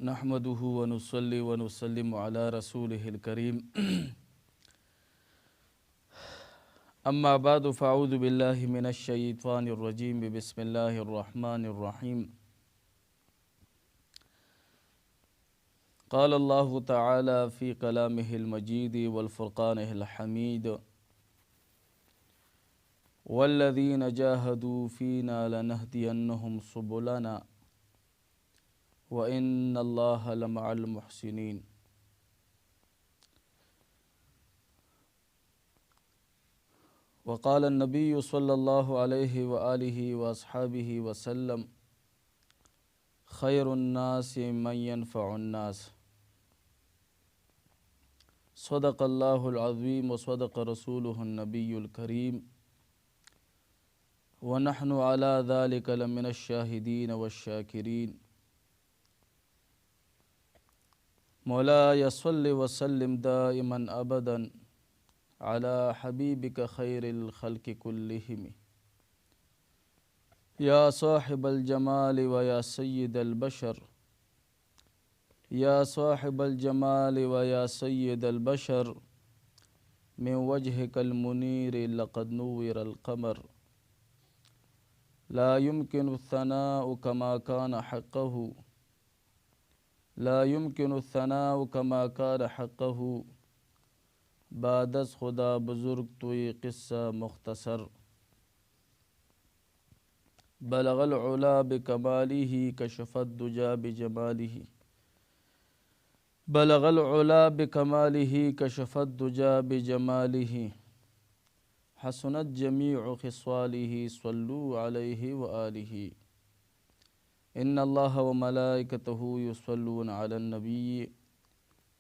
नहमदुहु व नुसल्ली व नुसल्लिमु अला रसूलिहिल करीम अम्मा बादु फ़अऊज़ु बिल्लाहि मिनश शैतानिर रजीम बिस्मिल्लाहिर रहमानिर रहीम क़ाल अल्लाहु तआला फ़ी कलामिहिल मजीद वल फ़ुरक़ानिहिल हमीद वल्लज़ीन जाहदू फ़ीना लनहदियन्नहुम सुबुलना व इन्नल्लाह लमअल मुहसिनीन। वक़ाल नबिय्यु सल्लल्लाहु अलैहि व आलिहि व अस्हाबिहि वसल्लम खैरुन्नासि मन यनफ़उन्नास। सदक़ल्लाहुल अज़ीम व सदक़ रसूलुहुन नबियुल करीम व नहनु अला ज़ालिका लमिनश शाहिदीन वश्शाकिरीन। मौलाया सल्लि व सल्लिम दाइमन अबदन अला हबीबिका खैरिल खल्क़ि कुल्लिहिम या साहिबल जमाल व या सय्यिदल बशर या साहिबल जमाल व या सय्यिदल बशर मिन वजहिकल मुनीर लक़द नूविरल क़मर ला युमकिनु थनाउ कमा कान हक़्क़हु ला युमकिनु थनाउ कमा कान हक़्क़हु बादस खुदा बुजुर्ग तो ये क़िस्सा मुख्तसर। बलगल उला बिकमालिही कशफत दुजा बिजमालिही बलगल उला बिकमालिही कशफत दुजा बिजमालिही हसनत जमीउ खिस्वालिही सल्लू अलैहि व आलिही इन्नल्लाह व मलाइकतहु युसल्लूना अलन नबी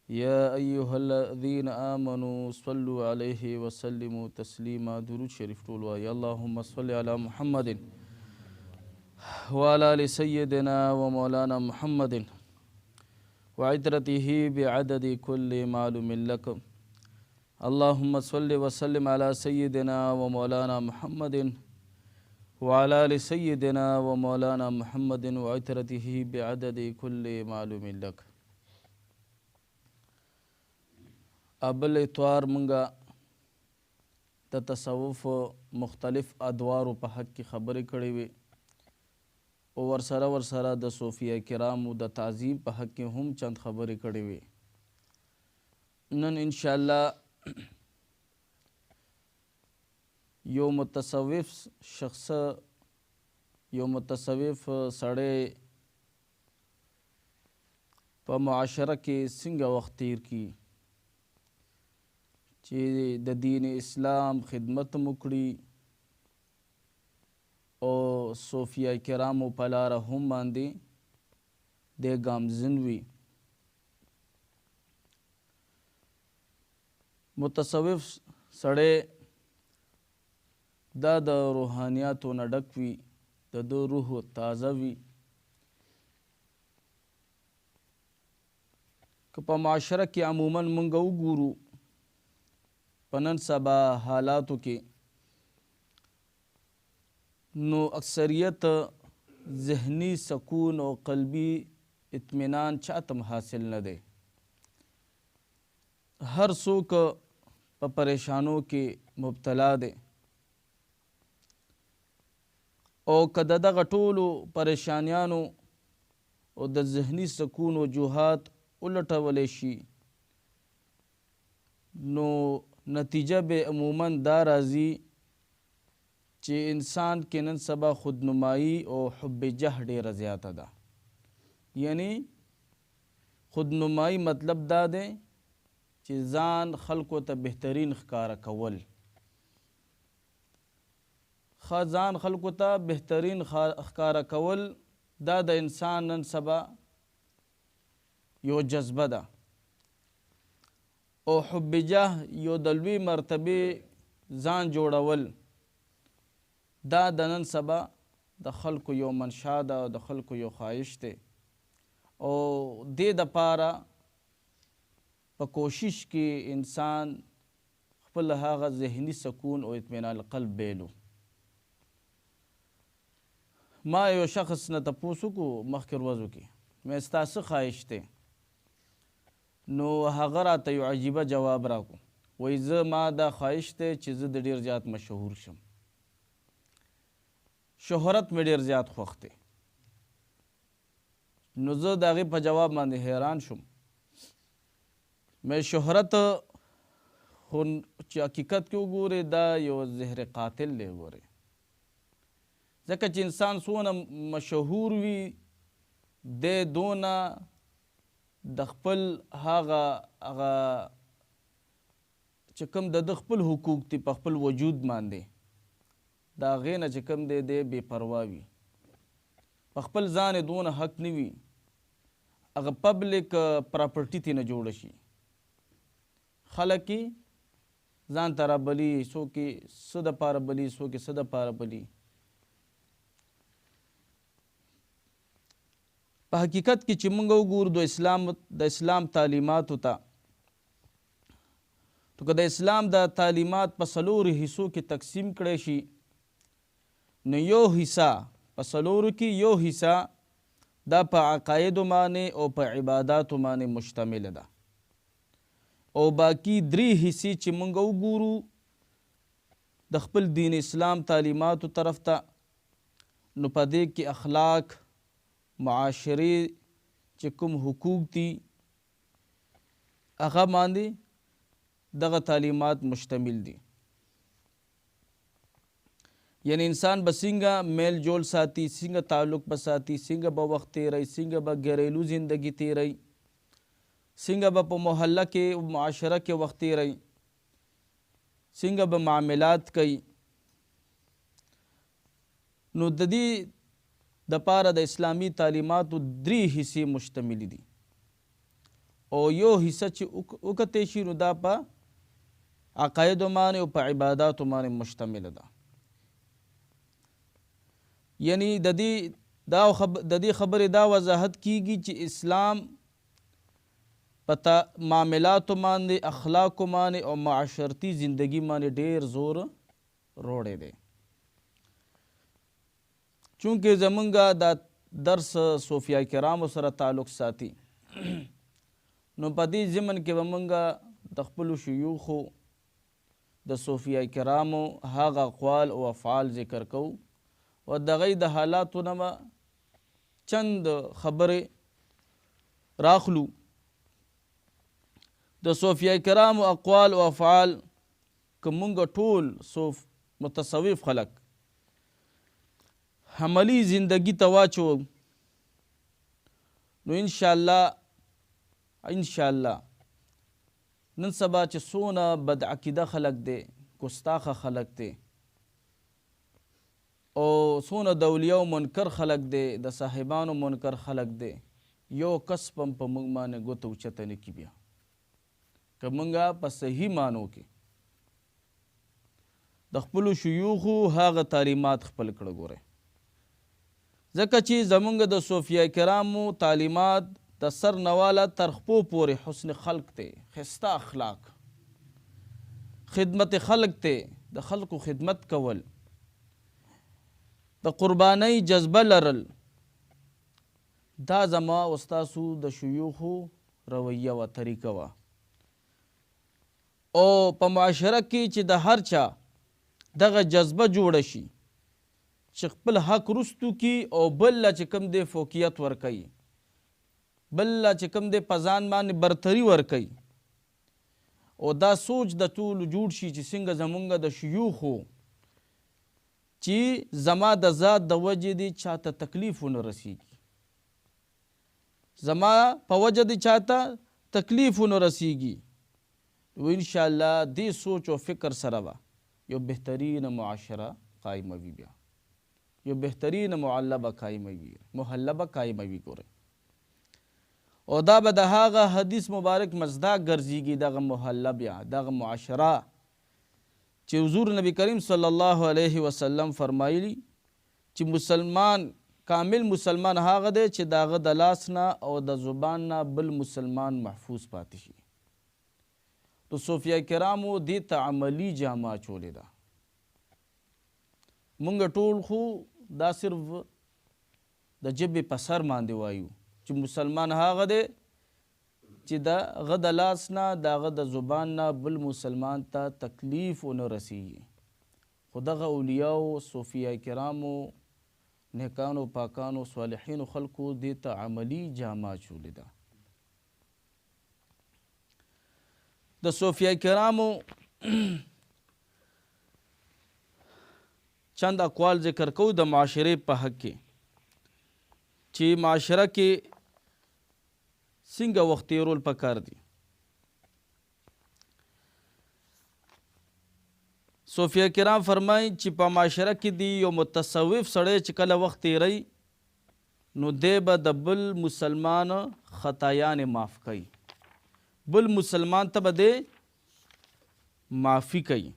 या अय्युहल्लज़ीना आमनू सल्लु अलैहि व सल्लिमू तस्लीमा। दुरूद शरीफ टोलवा या अल्लाहुम्मा सल्लि अला मुहम्मदिन व अला आलि सय्यिदिना व मौलाना मुहम्मदिन व इतरतिही बिअददि कुल्लि मालूमिन लक। अल्लाहुम्मा सल्लि व सल्लिम अला सय्यिदिना व मौलाना मुहम्मदिन व अला आलि सय्यिदिना व मौलाना मुहम्मदिन व इतरतिही बिअददि कुल्लि मालूमिन लक। अबल इतवार मंगा द तसव्वुफ मुख्तलिफ अदवार पे हक़ की खबरें कड़ी हुई और वर्सरा द सूफिया किराम द ताज़ीब पे हक़ की हम चंद खबरें कड़ी हुई। नन इंशाअल्लाह यो मुतसव्विफ शख्स यो मुतसव्विफ सड़े प मुआशरा के सिंग वक्त तीर की चे द दीन इस्लाम खिदमत मुकड़ी और सूफिया किराम पलारा हम बांधे दे गामजिनवी। मुतसव्विफ सड़े द रूहानियात न डकवी द रूह ताज़ावी कपा माशरा के अमूमन मंगऊ गुरु पनन सबा हालातों के नो अक्सरियत ज़हनी सकून और क़ल्बी इत्मीनान चातम हासिल न दे। हर सूक प परेशानों के मुब्तला दे और कददा गटोलो परेशानियानो और द ज़हनी सकून वजूहात उलटा वलेशी नो नतीजा बे अमूमन दाराजी चे इंसान के नन सबा खुदनुमाई और हुब्बे जह डेरा ज़्यादा दा। यानी खुदनुमाई मतलब दा दे चे ज़ान खल्को त बेहतरीन ख़कारा कवल ख़ाज़ान खल्को त बेहतरीन ख़कारा कवल दा द इंसान नन सबा यो जज्बा दा और हुब्बे जह यो दलवी मरतबे ज़ान जोड़ावल दा दनन सबा द खल्को यो मनशा दा द खल्को यो ख्वाहिश ते और दे द पारा प कोशिश के इंसान खपल हागा ज़हनी सकून और इत्मीनान क़ल्ब बेलू। मा यो शख्स न तपूसु को मखकर वज़ु की مې ستا څه خواهش دی؟ نو هغه راته یو عجیبه جواب راکړو. وایي ما دا خواهش دی چې زه د ډېر زیات مشهور شم. شهرت مې ډېر زیات خوښ دی. نو زه د هغې په جواب باندې حیران شوم. مې شهرت خو چې حقیقت کې وګورې دا یو زهر قاتل دی. ګورې ځکه چې انسان څونه مشهور وي دی دونه د خپل هغه چې کوم د خپل حقوق دي په خپل وجود باندې د هغې نه چې کوم دی بې پروا وي. په خپل ځان یې دونه حق نه وي هغه پبلک پراپرټي ترې نه جوړه شي. خلک یې ځان ته رابلي، څوک یې څه دپاره بلي، څوک یې څه دپاره بلي. په حقیقت کې چې موږ وګورو د اسلام تعلیماتو ته، تو که د اسلام د تعلیمات په 4 حصو کې تقسیم کړی شي نو یو حصہ په 4 کې یو حصہ دا په عقایدو باندې او په عباداتو باندې مشتمل ده، او باقی 3 حصې چې موږ وګورو د خپل دین اسلام تعلیماتو طرف ته، نو په دې کې اخلاق، معاشري چې کوم حقوق دي هغه باندې دغه تعلیمات مشتمل دي. یعنی انسان به څنګه میل جول ساتي، څنګه تعلق به ساتي، څنګه به وخت تیروي، څنګه به ګھریلو زندگی تیروي، څنګه به په محله کې معاشره کې وخت تیروي، څنګه به معاملات کوي. نو د دې دپاره د اسلامي تعلیماتو 3 حصې مشتمل دي، او یو حصہ چې وکتې شي نو دا په عقایدو باندې او په عباداتو باندې مشتمل ده. یعنی د دې خبرې دا وضاحت کیږي چې اسلام په معاملاتو باندې، اخلاقو باندې او معاشرتي زندگی باندې ډېر زور روړی دی. چونکې زمونږ دا درس صوفیا کرامو سره تعلق ساتي، نو په دې ضمن کې به مونږ د خپلو شیوخو د صوفیا کرامو هغه اقوال او افعال ذکر کوو، او د هغوی د حالاتو نه به چند خبرې راخلو. د صوفیا کرامو اقوال او افعال که مونږ ټول متصوف خلک عملی زندگی ته واچو نو انشاءالله نن سبا چې څونه بد عقیده خلک دی، ګستاخه خلک دی، او څونه د اولیاو منکر خلک دی، د صاحبانو منکر خلک دی، یو کس هم په موږ باندې ګوته اوچته نه کي. بیا که موږ په صحیح معنو کې د خپلو شیوخو هغه تعلیمات خپل کړه. ګوره ځکه چې زمونږ د صوفیا کرامو تعلیمات د سر نواله تر خپو پورې حسن خلق دی، ښایسته اخلاق، خدمت خلق دی، د خلقو خدمت کول، د قربانۍ جذبه لرل. دا زما او ستاسو د شیوخو رویه و طریقه وه. او په معاشره کې چې د هر چا دغه جذبه جوړه شي چې خپل حق رستو کی او بل چې کوم دی فوقیت ورکوي، بل چې کوم دی په ځان باندې برتري ورکوي، او دا سوچ د ټولو جوړ شي چې څنګه زمونږ د شیوخو چې زما د ذات د وجې دی چاته تکلیف ونه رسیږي، زما په وجه دی چاته تکلیف ونه رسیږي، و انشاءالله دې سوچ او فکر سره به یو بهترین معاشره قائموي، بیا یو بهترین محله به قائموي. ګوره او دا به د هغه حدیث مبارک مصداق ګرځېږي، دغه محله بیا دغه معاشره چې حضور نبی کریم صلی الله علیه وسلم فرمایلی چې مسلمان کامل مسلمان هغه دی چې د هغه د لاس نه او د زبان نه بل مسلمان محفوظ پاتې شي. تو صوفیا کرامو دې ته عملی جامه اچولې ده. مونږ ټول خو دا صرف د ژبې په سر باندې وایو، چې مسلمان هغه دی چې د هغه د لاس نه د هغه د زبان نه بل مسلمان ته تکلیف ونه رسیږي. خو دغه اولیاو، صوفیه کرامو، نیکانو، پاکانو، صالحینو خلکو دې ته عملی جامه اچولې ده. د صوفیه کرامو چند اقوال ذکر کوو د معاشرې په حق کې چې معاشره کې څنګه وخت تیرول پکار دي. صوفیه کرام فرمایي چې په معاشره کې دی یو متصوف سړی چې کله وخت تیری نو دی به د بل مسلمان خطایانې معاف کوي، بل مسلمان ته به دی معافي کوي.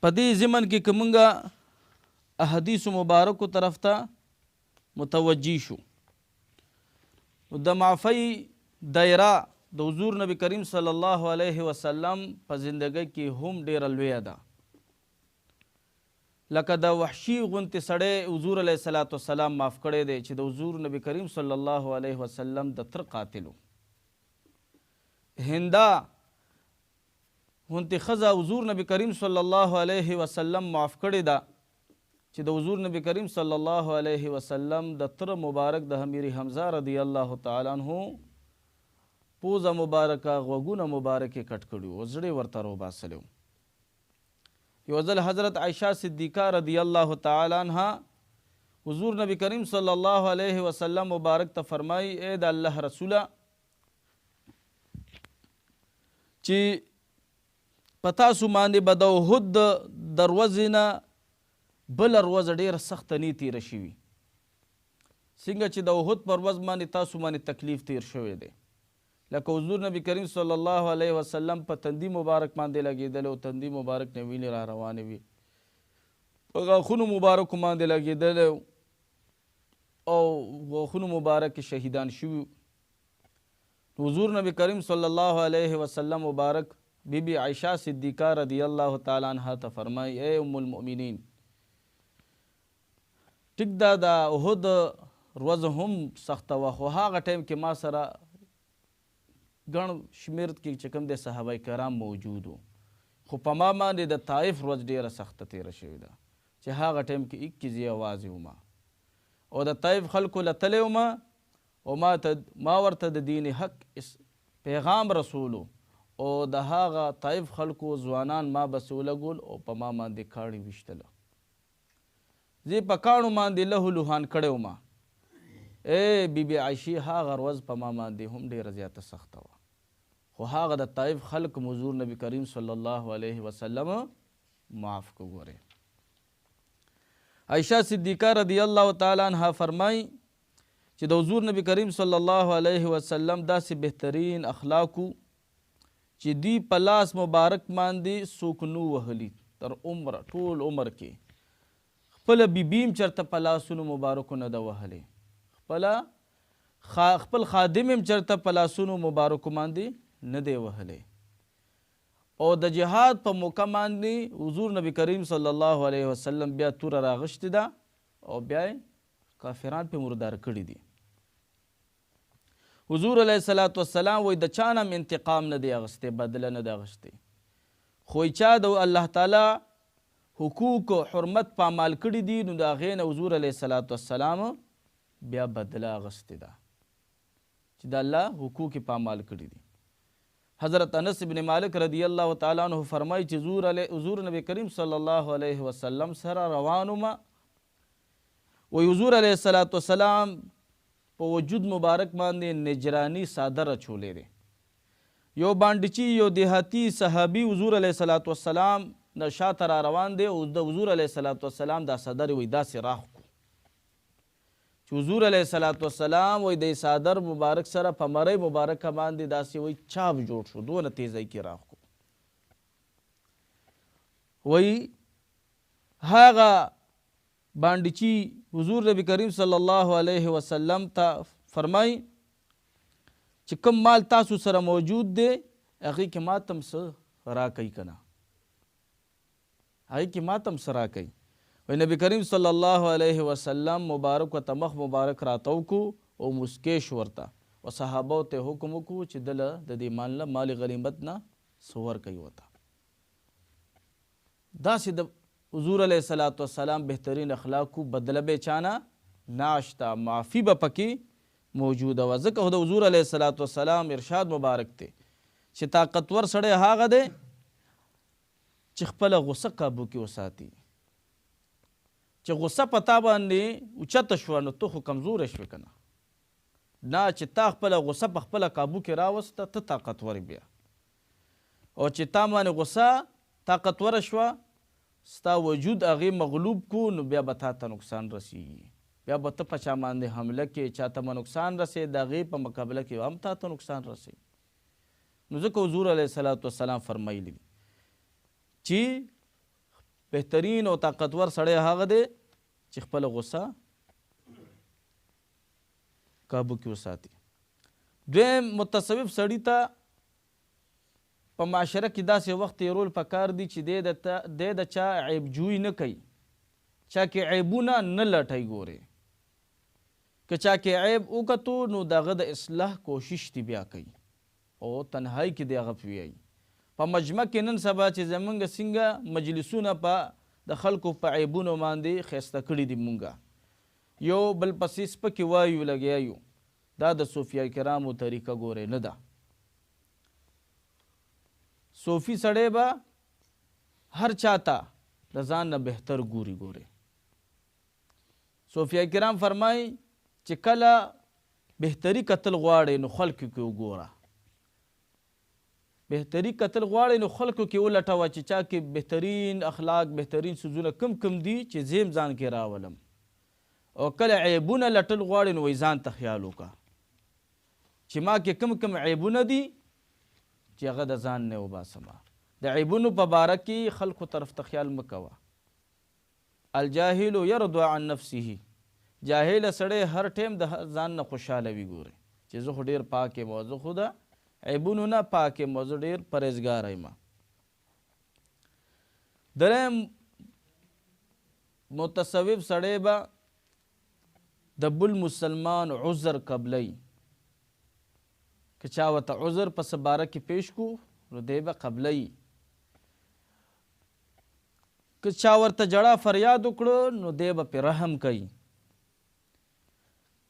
په دې ضمن کې که مونږه احادیثو مبارکو طرف ته متوجه شو، د معافی دایره د حضور نبی کریم صلی الله علیه وسلم په زندګۍ کې هم ډیره لویه ده. لکه د وحشي غوندې سړی حضور علیه الصلاۃ والسلام معاف کړی دی چې د حضور نبی کریم صلی الله علیه وسلم د تر قاتلو. هندا غوندې ښځه حضور نبی کریم صلی الله علیه وسلم معاف کړې ده چې د حضور نبی کریم صلی الله علیه وسلم د تر مبارک د امیر حمزه رضی الله تعالی عنہ پوزه مبارکه، غوږونه مبارکې کټ کړي او زړه ورته روباسلی. یو ځل حضرت عائشہ صدیقہ رضی الله تعالی عنها حضور نبی کریم صلی الله علیه وسلم مبارک ته فرمایي اے د الله رسوله چې په تاسو باندې به د احد د ورځې نه بله ورځ ډېره سخته نه تېره شوي، څنګه چې د احد پر ورځ باندې تاسو باندې تکلیف تیر شوی دی. لکه حضور نبی کریم صلی الله علیه وسلم په تندي مبارک باندې لګېدلی او تندي مبارک نه وینې را روانې وي، په غاښونو مبارکو باندې لګېدلی او غاښونو مبارک شهیدان شوي. حضور نبی کریم صلی الله علیه وسلم مبارک بی بی عائشہ صدیقہ رضی اللہ تعالی عنہ ته فرمای اے ام المؤمنین ټیک دا د احد ورځ هم سخته وه، خو هغه ټایم کې ما سره ګڼ شمېر کې چې کوم دی صحابه کرام موجود وو، خو په ما باندې د طایف ورځ ډېره سخته تېره شوې ده چې هغه ټایم کې اکې زه یوازې وم او د طایف خلکو له تلی وم او ما ورته د دین حق پیغام رسولو او د هغه طایف خلکو ځوانان ما بسې ولګول او په ما باندې کاڼي ویشتله. زه په کاڼو باندې لهو لوهان کړی وم. ای بی بی عایشې هغه ورځ په ما باندې هم ډېره زیاته سخته وه، خو هغه د طایف خلک حضور نبی کریم صلی الله علیه وسلم معاف کو. ګورئ عائشہ صدیقہ رضی الله تعالی عنها فرمای چې د حضور نبی کریم صلی الله علیه وسلم داسې بهترین اخلاقو چې دی په لاس مبارک باندې څوک نو وهلي تر عمره ټول عمر کې، خپله بیبیم چرته په لاسونو مبارکو نه ده وهلې، خپل خادم هم چرته په لاسونو مبارکو باندې نه دی وهلی. او د جهاد په موقع باندې حضور نبی کریم صلی الله علیه وسلم بیا توره راغشتې ده او بیا کافران پې مردار کړي دي. حضور علیه الصلاۃ والسلام وایي د چا نه هم انتقام نه دی اخیستی، بدله نه دی اخیستی، خو چا د الله تعالی حقوق حرمت پامال کړي دي نو د هغې نه حضور علیه الصلاۃ والسلام بیا بدله اخیستې ده چې د الله حقوق یې پامال کړي دي. حضرت انس بن مالک رضی الله تعالی عنہ فرمایي چې حضور نبی کریم صلی الله علیه وسلم سره روان وم، وایي حضور علیه الصلاۃ والسلام په وجود مبارک باندې نجرانی صادر اچولی دی. یو بانډچي یو دیهاتی صحابي حضور علیه الصلاۃ والسلام نه شاته را روان دی او د حضور علیه الصلاۃ والسلام دا صدر وایي داسې راخ کو چې حضور علیه الصلاۃ والسلام وایي د صادر مبارک سره په مرۍ مبارکه باندې داسې وایي چاپ جوړ شو، دونه تیزی کې راخ کو. وایي هغه بانډچي حضور نبی کریم صلی الله علیه وسلم ته فرمای چې کوم مال تاسو سره موجود دی هغې کې ما ته هم څه راکوي که نه. هغې کې ماتم سره کوي. وایي نبی کریم صلی الله علیه وسلم مبارک ورته مخ مبارک راتاو کو او مسکې شو ورته، او صحابو ته حکم وکړو چې دله د دې مال نه مال غنیمت نه څه ورکوي ورته. داسې د حضور علیه الصلاة والسلام بهترین اخلاقو بدله به چانه ناشته، معافي به پکې موجوده وه. ځکه خو د حضور علیه الصلاة والسلام ارشاد مبارک دی چې طاقتور سړی هغه دی چې خپله غصه قابو کې وساتي. چې غصه په تا باندې اوچته شوه نو ته خو کمزوری شوې که نه، چې تا خپله غصه په خپله قابو کې راوسته ته طاقتور بیا، او چې تا باندې غصه طاقتوره شوه ستا وجود هغې مغلوب کو نو بیا به تا ته نقصان رسیږي، بیا به ته په چا باندې حمله کې چا ته به نقصان رسې، د هغې په مقابله کې هم تا ته نقصان رسي. نو ځکه حضور علیه الصلاة والسلام فرمایلی دي چې بهترین او طاقتور سړی هغه دی چې خپله غصه قابو کې وساتي. دویم متصوف سړي ته په معاشره کې داسې وخت تیرول پکار دي چې دی د چا عیب جوی نه کوي، چا کې عیبونه نه لټوي. ګورې که چا کې عیب وکتو نو د هغه د اصلاح کوشش دی بیا کوي او تنهایی کې دی هغه ویایي. په مجمع کې نن سبا چې زمونږ څنګه مجلسونه په د خلکو په عیبونو باندې ښایسته کړي دي، مونږه یو بل پسې سپکې وایو لګیا یو، دا د صوفیه کرامو طریقه ګورې نه ده. صوفي سړی به هر چاته د ځان نه بهتر ګوري. ګورې صوفیه کرام فرمایي چې کله بهتري کتل غواړې نو خلکو کې وګوره، بهتري کتل غواړې نو خلکو کې ولټوه چې چا کې بهترین اخلاق بهترین څیزونه کم دي چې زیم ځان کې راولم، او کله عیبونه لټل غواړې نو وایي ځان ته خیال وکړه چې ما کې کم عیبونه دي چې هغه د ځان نه وباسمه. د عیبونو په باره کې خلکو طرف ته خیال مه کوه. الجاهل یرضى عن نفسه، جاهله سړی هر ټیم د ځان نه خوشحاله وي. ګورې چې زه خو ډېر پاک یم او زه خو د عیبونو نه پاک یم او زه ډېر پرهیزګار یم. دریم متصوف سړی به د بل مسلمان عذر قبلی، که چا ورته عذر په څه باره کې پیش کو نو دی به قبلی. که چا ورته جړه فریاد وکړو نو دی به پې رحم کوي.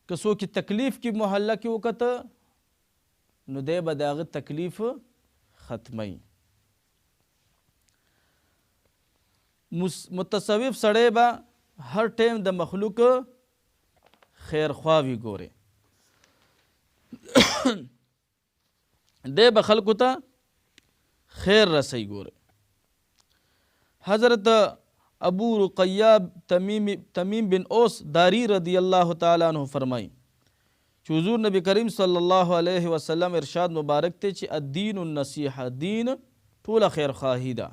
که څوک تکلیف کې محله کې وکته نو دی به د هغه تکلیف ختمی. متصوف سړی به هر ټیم د مخلوق خیر خواوي. ګورې دی به خلکو ته خیر رسی. ګورې حضرت ابو رقیہ تمیم بن اوس داری رضی اللہ تعالی عنہ فرمائی چې حضور نبی کریم صلی الله علیه وسلم ارشاد مبارک ته چې الدین النصیحه، دین ټوله خیر خواهی ده.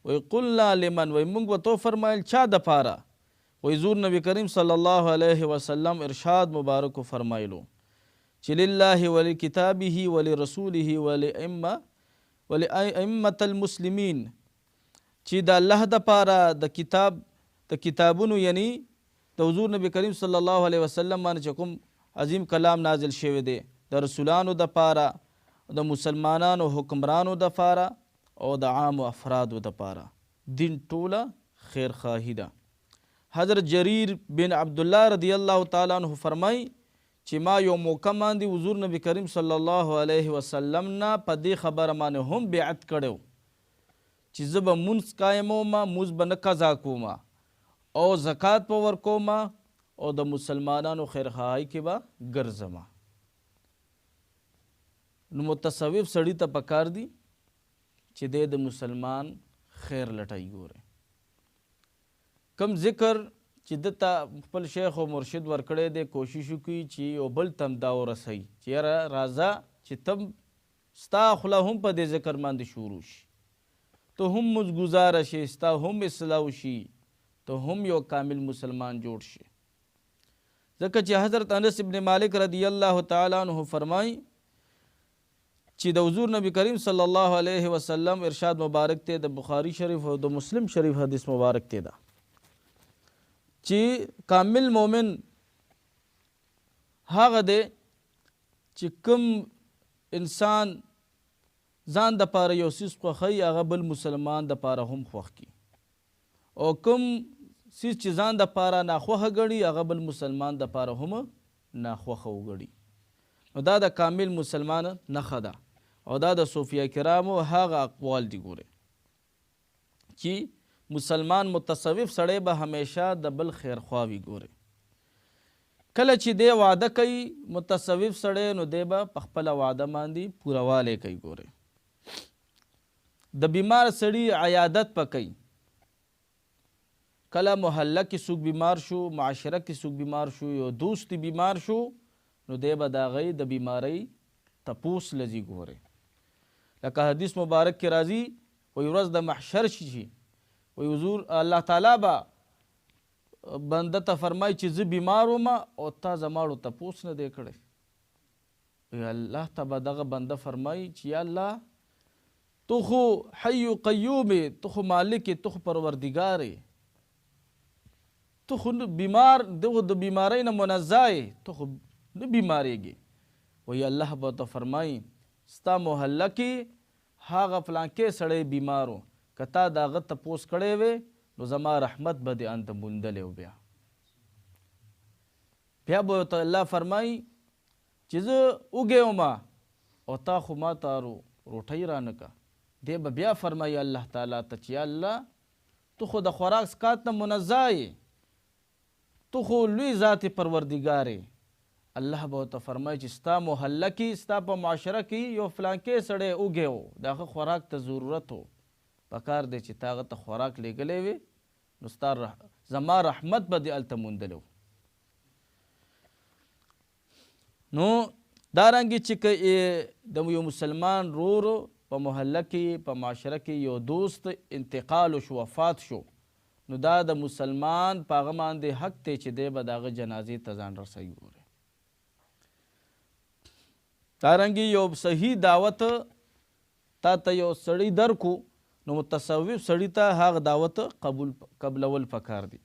وی قلنا لمن، وی مونږ به تو فرمایل چا د پاره؟ وی حضور نبی کریم صلی الله علیه وسلم ارشاد مبارک فرمایلو چې لله ولکتابه ولرسوله ولائمة المسلمین، چې د الله د پاره د کتابونو یعنی د حضور نبی کریم صلی الله علیه وسلم باندې چې کوم عظیم کلام نازل شوی دی، د رسولانو د پاره، د مسلمانانو حکمرانو د پاره او د عام افرادو د پاره دین ټوله خیر خواهی ده. حضرت جریر بن عبدالله رضی الله تعالی عنہ فرمای چې ما یو موقع باندې حضور نبی کریم صلی الله علیه وسلم نه په دې خبره باندې هم بیعت کړو چې زه به مونځ قایموم، مونځ به نه قضا کوم او زکات به ورکوم او د مسلمانانو خیرخواهی کې به ګرځم. نو متصوف سړي ته پکار دي چې د مسلمان خیر لټای. ګوره کم ذکر چې دته خپل شیخ او مرشد ورکړی دی کوشش وکړي چې یو بل تم دا ورسوي چې یاره راځه چې تم ستا خوله هم په دې ذکر باندې شروع شي، ته هم مزګزاره شي، ستا هم اصلاح شي، ته هم یو کامل مسلمان جوړ شي. ځکه چې حضرت انس ابن مالک رضی الله تعالی عنہ فرمای چې د حضور نبی کریم صلی الله علیه وسلم ارشاد مبارک ته د بخاری شریف او د مسلم شریف حدیث مبارک ته دا چې کامل مومن هغه دی چې کوم انسان ځان د پاره یو څیز خوښوي هغه بل مسلمان د پاره هم خوښ کړي او کوم څیز چې ځان د پاره ناخوښه ګڼي هغه بل مسلمان د پاره هم ناخوښه وګڼي. نو دا د کامل مسلمان نښه ده او دا د صوفیه کرامو هغه اقوال دي. ګوره چې مسلمان متصوف سړی به همیشه د بل خیرخوا وي. ګوره کله چې دی وعده کوي متصوف سړی نو دی به په خپله وعده باندې پوروالی کوي. ګوره د بیمار سړي عیادت به کوي. کله محله کې څوک بیمار شو، معاشره کې څوک بیمار شو، یو دوست بیمار شو نو دی به د هغې د بیمارۍ تپوس لځي. ګوره لکه حدیث مبارک کې راځي وایي ورځ د محشر شي وایي حضور الله تعالی به بنده ته فرمایي چې زه بیمار وم او تا زماړو تپوس نه دی کړی. الله ته به دغه بنده فرمایي چې یا الله تو خو حی و قیوم یې، تو خو مالک یې، تو خو پروردګار یې، تو خو بیمار دغه د بیمارۍ نه منزه یې، تو خو نه بیماریږي. وایي الله به ته فرمایي ستا محله کې هغه فلانکې سړی بیمار و که تا د هغه تپوس کړی وی نو زما رحمت به دې انته موندلی و. بیا به ورته الله فرمایي چې زه وږی ومه او تا خو ما ته روټۍ رانه که. دی به بیا فرمایي الله تعالی ته چې یا الله تو خو د خوراک څښاک نه منزه یې، تو خو لوی ذات پروردګار یې. الله به ورته فرمایي چې ستا محله کې ستا په معاشره کې یو فلانکې سړی وږی و، د هغه خوراک ته ضرورت و، پکار دی چې تا هغه ته خوراک لیږلی وي نو ستا زما رحمت به دې هلته موندلی و. نو دارنګې چې که د یو مسلمان رور په محله کې په معاشره کې یو دوست انتقال شو، وفات شو، نو دا د مسلمان په هغه باندې حق دی چې دی به د هغه جنازې ته ځان رسوي. ګورئ دارنګې یو صحیح دعوت تا ته یو سړی درکو نو متصوف سړي ته هغه دعوت قبلول پکار دی.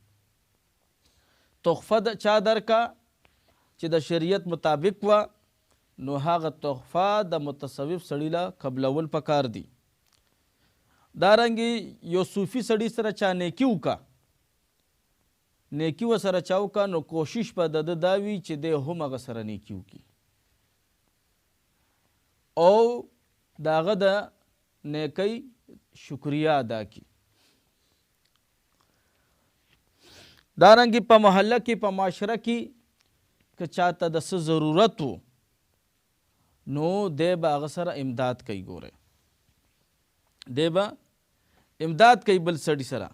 تحفه د چا درکا چې د شریعت مطابق وه نو هغه تحفه د متصوف سړي له قبلول پکار دی. دارنګې یو صوفي سړي سره چا نیکي وکړه، نیکي ورسره چا وکړه نو کوشش به د ده دا وي چې دی هم هغه سره نیکي وکړي او د هغه د نیکۍ شکریه ادا کی. دارنګې په محله کې په معاشره کې که چاته د څه ضرورت و نو دی به هغه سره امداد کوي. ګوره دی به امداد کوي بل سړي سره،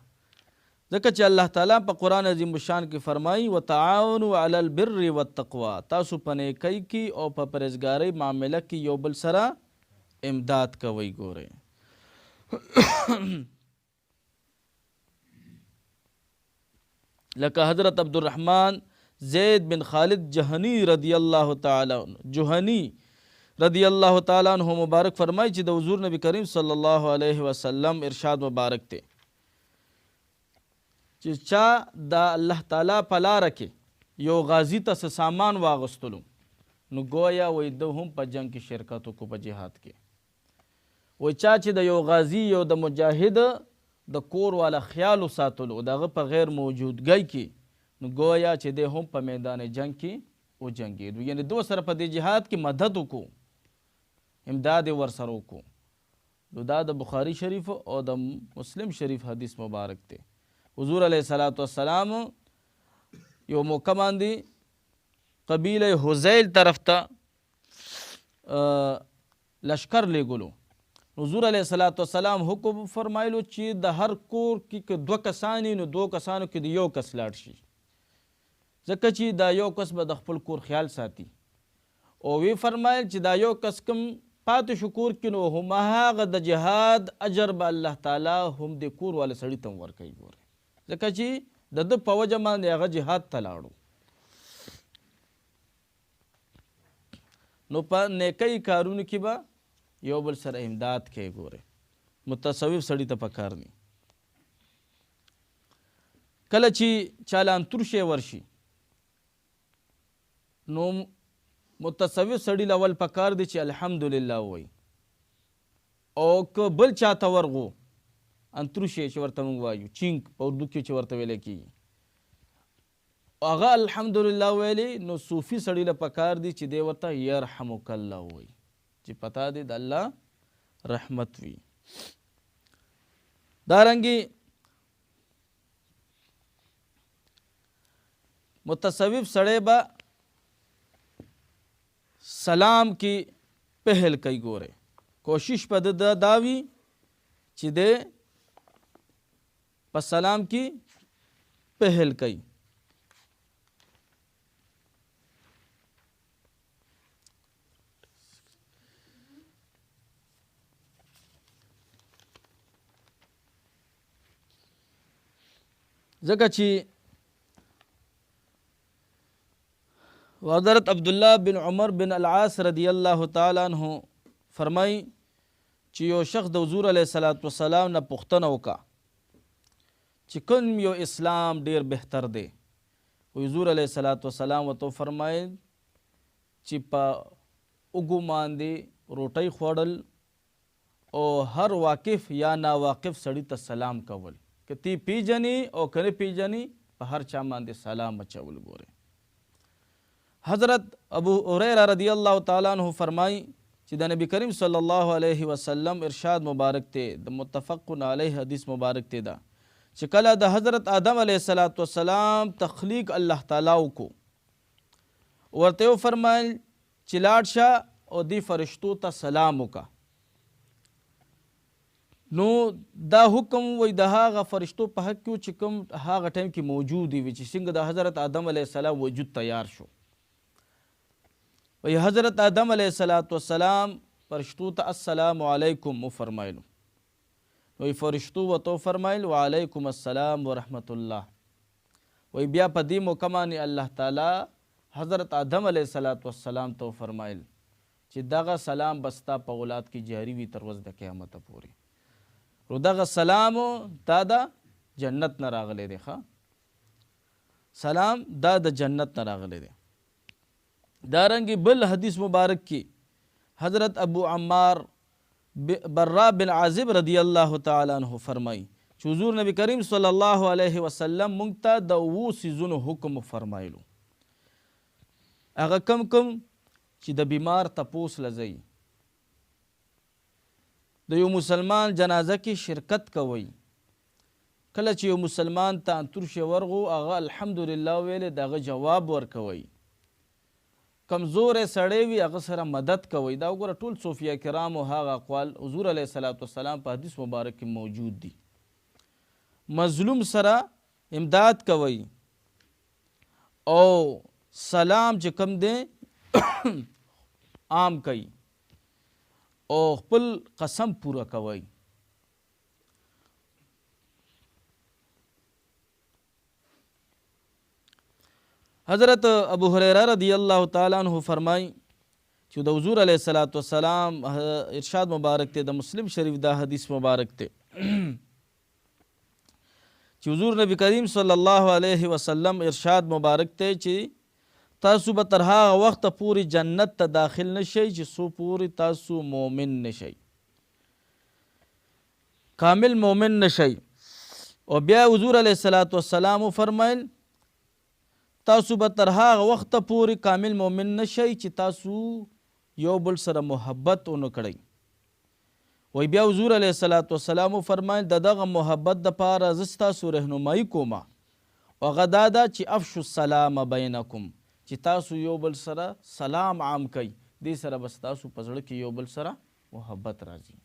ځکه چې الله تعالی په قرآن عظیم الشان کې فرمایي وتعاونوا علی البر والتقوا، تاسو په نیکۍ کې او په پرهیزګارۍ معامله کې یو بل سره امداد کوئ. ګوره لکه حضرت عبدالرحمن زید بن خالد جهنی رضی اللہ تعالی عنہ مبارک فرمائی چې د حضور نبی کریم صلی اللہ علیہ وسلم ارشاد مبارک تے چې چا د الله تعالی په لاره کې یو غازی ته سامان واغستلو نو گویا وای د هم په جنگ کې شرکت وکړو په جهاد کې. وای چا چې د یو غازی یو د مجاهد د کور والا خیال وساتلو دغه په غیر موجودګۍ کې نو گویا چې دی هم په میدان جنگ کې وجنګېدو، یعنې دو سره په دې جهاد کې مدد وکړو، امداد یې ورسره وکړو. نو دا د بخاري شریف او د مسلم شریف حدیث مبارک دی. حضور علیه الصلاۃ والسلام یو موقع باندې قبیله حزیل طرف ته لشکر لیږلو. حضور علیه الصلاۃ والسلام حکم فرمایلو چې د هر کور کې که دوه کسان نو دوه کسانو کې د یو کس لاړ شي، ځکه چې دا یو کس به د خپل کور خیال ساتي. او وی فرمایل چې دا یو کس کم پاتې شو کور کې نو هم هغه د جهاد اجر به الله تعالی هم د کور والا سړي ته ورکوي. ګوره ځکه چې د ده په وجه باندې هغه جهاد ته لاړو. نو په نیکۍ کارونو کې به یو بل سره امداد کوي. ګوره متصوف سړي ته پکار ني کله چې چاله انتور شی ورشي نو متصوف سړي لول پکار دی چې الحمدلله وای او که بل چاته ورغو انتور شی چې ورته موږ وایو چینک په اردو کې چې ورته ویل کېږي هغه الحمدلله ویلي نو صوفي سړي له پکار دی چې دی ورته یرحمک الله وای چې پتا دی د الله رحمت وي. دارنګې متصوف سړی به سلام کی پہل کوي. ګوره کوشش په د داوي چې د په سلام کی پہل کوي. ځکه چې حضرت عبدالله بن عمر بن العاص رضی الله تعالی عنہ فرمای چې یو شخص د حضور علیه الصلاۃ والسلام نه پوښتنه وکړه چې کوم یو اسلام ډیر بهتر دی. حضور علیه الصلاۃ والسلام ورته فرمایل چې په اوږو باندې روټۍ خوړل او هر واقف یا ناواقف سړي ته سلام کول، که تی پیژني او که نه پیژني په هر چا باندې سلام اچول. ګوره حضرت ابو هریره رضی الله تعالی عنہ فرمای چې د نبی کریم صلی الله علیه وسلم ارشاد مبارک ته د متفق علیه حدیث مبارک ته دا چې کله د حضرت آدم علیه السلام تخلیق الله تعالی کو ورته فرمایل چې لاړ شه او دی فرشتو ته سلام وکا. نو دا حکم وای د هغه فرشتو په حق کې چې کوم هغه ټایم کې موجود وي چې څنګه د حضرت آدم علیه السلام وجود تیار شو. وی حضرت آدم علیه السلام فرشتو ته السلام علیکم مو فرمایلو. وی فرشتو و تو فرمایل وعلیکم السلام ورحمت الله. وی بیا په دې موقع باندې الله تعالی حضرت آدم علیه السلام ته فرمایل چې دغه سلام بستا په اولاد کې جاری وي تر ورځې د قیامت پورې. رو دغه سلام دا د جنت نه راغلی دی. سلام دا د جنت نه راغلی دی. دارنګ بل حدیث مبارک کی حضرت ابو عمار برا بن عازب رضی الله تعالی عنہ فرمای چې حضور نبی کریم صلی الله علیه وسلم مونږ ته د 9 سيزونو حکم فرمایلو. هغه کم چې د بیمار تپوس لځي، د یو مسلمان جنازه کې شرکت کوي، کله چې یو مسلمان ته انتور شي ورغو هغه الحمدلله ویل دغه جواب ورکوي، کمزور سړی وي هغه سره مدد کوي. دا وګوره ټول صوفیه کرام او هغه اقوال حضور علیه السلام په حدیث مبارک کې موجود دي. مظلوم سره امداد کوي او سلام چې کوم دی عام کوي او خپل قسم پورا کوي. حضرت ابو هریره رضی الله تعالی عنہ فرمای چې د حضور علیه السلام ارشاد مبارک ته د مسلم شریف دا حدیث مبارک ته چې حضور نبی کریم صلی الله علیه وسلم ارشاد مبارک ته چې تاسو به تر هغه وخت پورې جنت ته داخل نشئ چې څو پورې تاسو مؤمن نشئ، کامل مؤمن نشئ. او بیا حضور علیه السلام فرمایل تاسو به تر هغه وخت پورې کامل مؤمن نشئ چې تاسو یو بل سره محبت ونه کړئ. وی بیا حضور علیه السلام فرمایل دغه محبت دپاره زه ستاسو رهنمایي کوم، هغه دا ده چې افشوا السلام بینکم، چې تاسو یو بل سره سلام عام کوئ. دې سره بس تاسو په زړه کې یو بل سره محبت راځي.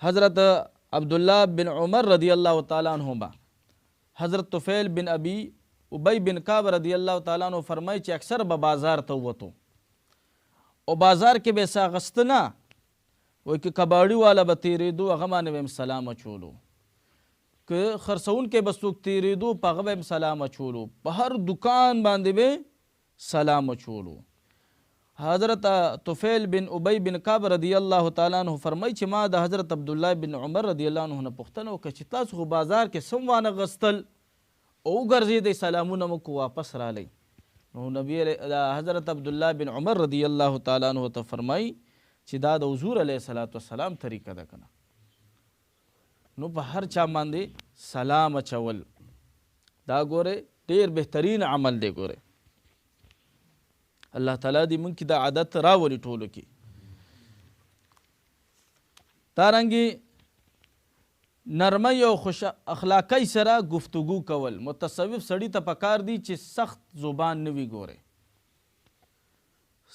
حضرت عبدالله بن عمر رضی الله تعالی عنہما حضرت طفیل بن ابی ابی بن کعب رضی الله تعالی عنہ فرمایي چې اکثر به بازار ته ووتو او بازار کې به څه اخیسته نه، وایي که کباړي والا به تېرېدو هغه باندې به م سلام اچولو، که خرڅونکی به څوک تېرېدو په هغه به م سلام اچولو، په هر دکان باندې به سلام اچولو. حضرت طفیل بن ابی بن کعب رضی الله تعالی عنہ فرمایي چې ما د حضرت عبدالله بن عمر رضی الله عنه نه پوښتنه وکړه چې تاسو خو بازار کې سم وانه غستل او وګرځېدئ سلامونه مو کو واپس رالی. نو نبی حضرت عبدالله بن عمر رضی الله تعالی عنہ ته فرمایي چې دا د حضور علیه الصلاۃ والسلام طریقه ده کنه. نو په هر چا باندې سلام اچول دا ګوره ډیر بهترین عمل دی. ګوره الله تعالی دې موږ کې دا عادت راولي ټولو کې. دارنګې نرمۍ او خوش اخلاقۍ سره گفتگو کول. متصوف سړي ته پکار دی چې سخت زبان نه وي. ګوره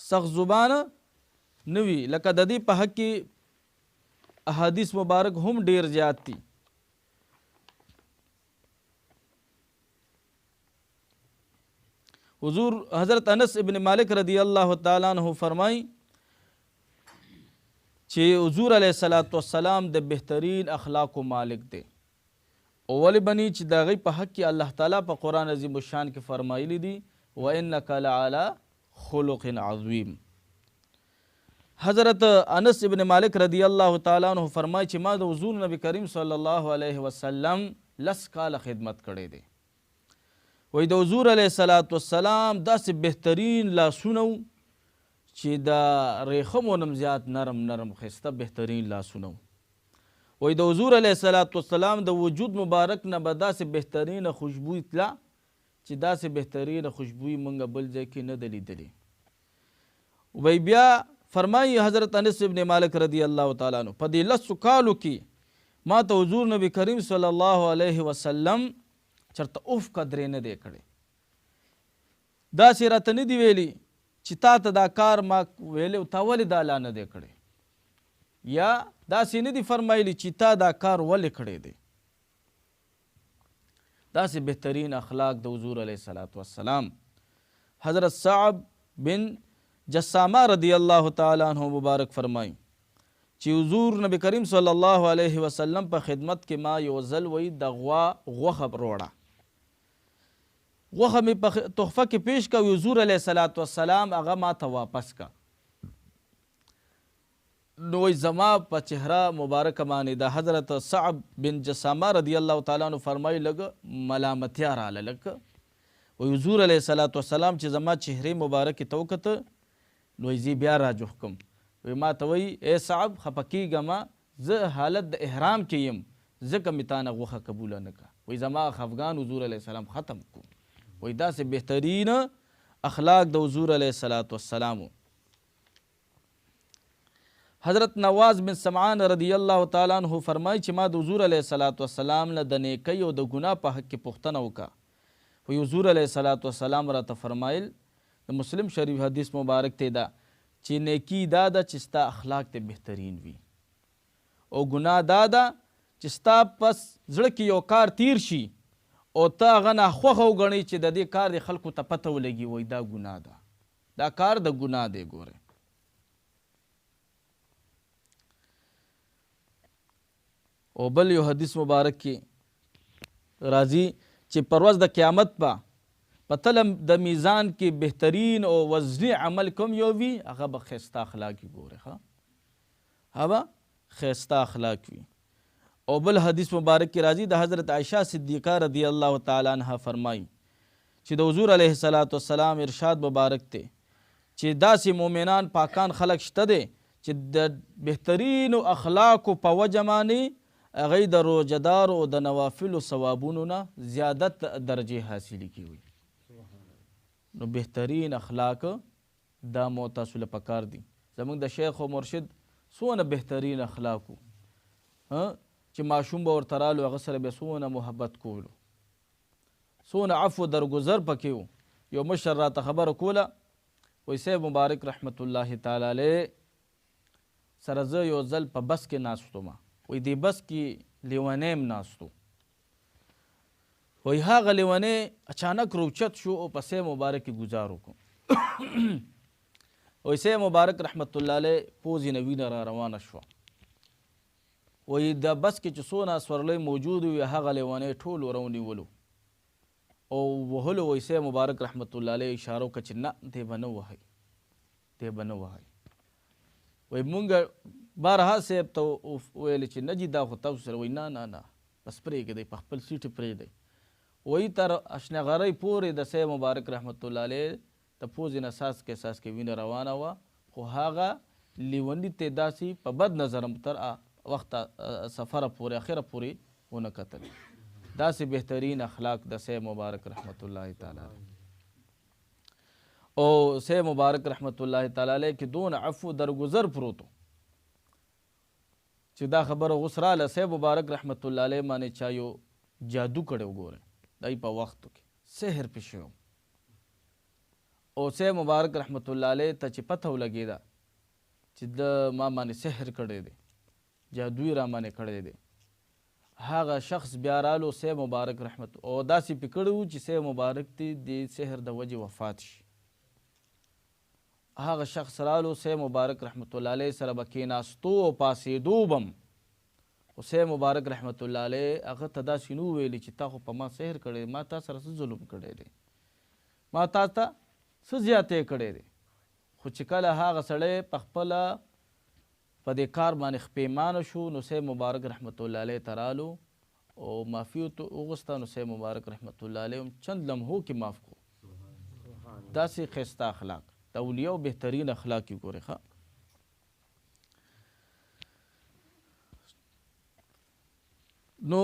سخت زبان نه وي. لکه د دې په حق کې احادیث مبارک هم ډیر زیات دي. حضور حضرت انس ابن مالک رضی الله تعالی عنہ فرمائی چې حضور علیه الصلاۃ والسلام د بهترین اخلاق مالک دی. او ولی بنی چې د هغې په حق کې الله تعالی په قرآن عظیم الشان کې فرمایلی دي وَإِنَّكَ لَعَلَىٰ خُلُقٍ عَظِيمٍ. حضرت انس ابن مالک رضی الله تعالی عنہ فرمائی چې ما د حضور نبی کریم صلی الله علیه وسلم 10 کاله خدمت کړی دی. وی د حضور علیه الصلاۃ والسلام داسې بهترین لاسونه چې د ریخمو نم زیات نرم نرم ښایسته بهترین لاسونه. وی د حضور علیه الصلاۃ والسلام د وجود مبارک نه به داسې بهترینه خوشبوی تله چې داسې بهترینه خوشبوی موږ بل ځای کې نه ده لیدلې. وی بیا فرمایي حضرت انس ابن مالک رضی الله تعالی عنہ په دې 10 کالو کې ما ته حضور نبی کریم صلی الله علیه وسلم چرته اوف قدرې نه دی کړی. داسې راته نه دی ویلي چې تا ته دا کار ما ویلی تا ولې دا لا نه دی کړی، یا داسې نه دی فرمایلی چې تا دا کار ولې کړی دی. داسې بهترین اخلاق د حضور علیه الصلاۃ والسلام. حضرت صعب بن جسامه رضی الله تعالی عنہ مبارک فرمائی چې حضور نبی کریم صلی الله علیه وسلم په خدمت کې ما یو ځل وی د غوا غوښه وروړه، غوښه مې په تحفه کې پیش کا، حضور علیه الصلاۃ والسلام هغه ما ته واپس کا. نو زما په چهره مبارکه باندې د حضرت صعب بن جسامه رضی الله تعالی عنہ فرمایي لږ ملامتیا راله. لکه و حضور علیه الصلاۃ والسلام چې زما چهره مبارکې ته وکته نو زی بیا راجوخ کم. وی ما ته وی اے صعب خفه کیږه ما، زه حالت د احرام کې یم ځکه مې تانه غوښه قبوله نه کا. وی زما خفګان حضور علیه السلام ختم کو. وی داسې بهترین اخلاق د حضور علیه الصلاۃ والسلام. حضرت نواز بن سمعان رضی الله تعالی عنہ فرمایي چې ما د حضور علیه الصلاۃ والسلام نه د نیکۍ او د ګناه په حق کې پوښتنه وکړه. وی حضور علیه الصلاۃ والسلام راته فرمایل، د مسلم شریف حدیث مبارک ته ده چې نیکی دا ده چې ستا اخلاق ته بهترین وي، او ګناه دا ده چې ستا پس زړه کې یو کار تیر شي او ته هغه ناخوښه وګڼئ چې د دې کار د خلکو ته پته ولګي وایي دا ګناه ده، دا کار د ګناه دی. ګوره او بل یو حدیث مبارک کې راځي چې پر ورځ د قیامت په تلم د میزان کې بهترین او وزنی عمل کوم یو وي هغه به ښایسته اخلاق وي. ګوره هغه به ښایسته اخلاق وي. او بل حدیث مبارک کې راځي د حضرت عائشہ صدیقہ رضی الله تعالی عنها فرمایي چې د حضور علیه الصلاۃ والسلام ارشاد مبارک ته چې داسې مؤمنان پاکان خلق شته دی چې د بهترین اخلاقو په وجه باندې هغوی د روژهدارو او د نوافلو ثوابونو نه زیادت درجې حاصلې کوي. نو بهترین اخلاق دا مو تاسو له پکار دي. زموږ د شیخ او مرشد څونه بهترین اخلاقو چې ماشوم به ورته رالو هغه سره به څونه محبت کولو، څونه عفو درګذر پکې و. یو مشر راته خبره کوله وایي صاحب مبارک رحمت الله تعالی علیه سره زه یو ځل په بس کې ناست وم، وایي دې بس کې لیونی م ناست و، وی هغه لیونی اچانک روچت شو او په سیب مبارک گزار وکړو. وی سیب مبارک رحمت الله علیه پوزې نه وینه را روانه شوه. وی د بس کې چې څونه سورلی موجود وي هغه لیونی ټول ورونیولو او وهلو. وی سیب مبارک رحمت الله علیه اشاره وکړه چې نه دی به نه وهئ. دی به نه وهئ. وایي مونږ بارها صاحب ته ویل چې نه جي دا خو تاسو سره. وایي نه نه نه بس پرېږدئ په خپل سیټ پرېږدئ. وایي تر اشنغرۍ پورې د سید مبارک رحمت الله علیه د پوزې نه څاڅکې وینه روانه وه، خو هغه لیوني ته داسې په بد نظر تر وخته سفره پورې اخره پورې ونه کتل. داسې بهترین اخلاق د سید مبارک رحمت الله تعالی علیه. او سید مبارک رحمت الله تعالی علیه کې دون عفو درگذر پروتو چې دا خبره اوس راله سید مبارک رحمت الله علیه باندې چا یو جادو کړی وګورئ دای په وختو کې سحر پې شوی او سید مبارک رحمت الله علیه ته چې پته ولګېده چې د ما باندې سحر کړی دی، جادوی را باندې کړی دی، هغه شخص بیا رالو سید مبارک رحمت او داسې پې کړی و چې سید مبارک تی د سحر د وجې وفات شي. هغه شخص رالو سید مبارک رحمت الله علیه سره به کېناستو او پاسېدو بم، خو سید مبارک رحمت الله علیه هغه ته داسې نو ویلي چې تا خو په ما سحر کړی، ما تا سره څه ظلم کړی دی، ما تا ته څه زیاتی کړی دی. خو چې کله هغه سړی په خپله په دې کار باندې خپېمانه شو نو سید مبارک رحمت الله علیه ته رالو او معافي وغوسته. نو سید مبارک رحمت الله علیه هم چند لمحو کې معاف کړو. داسې ښایسته اخلاق د اولیاو بهترین اخلاق یې ګورئ ښه. نو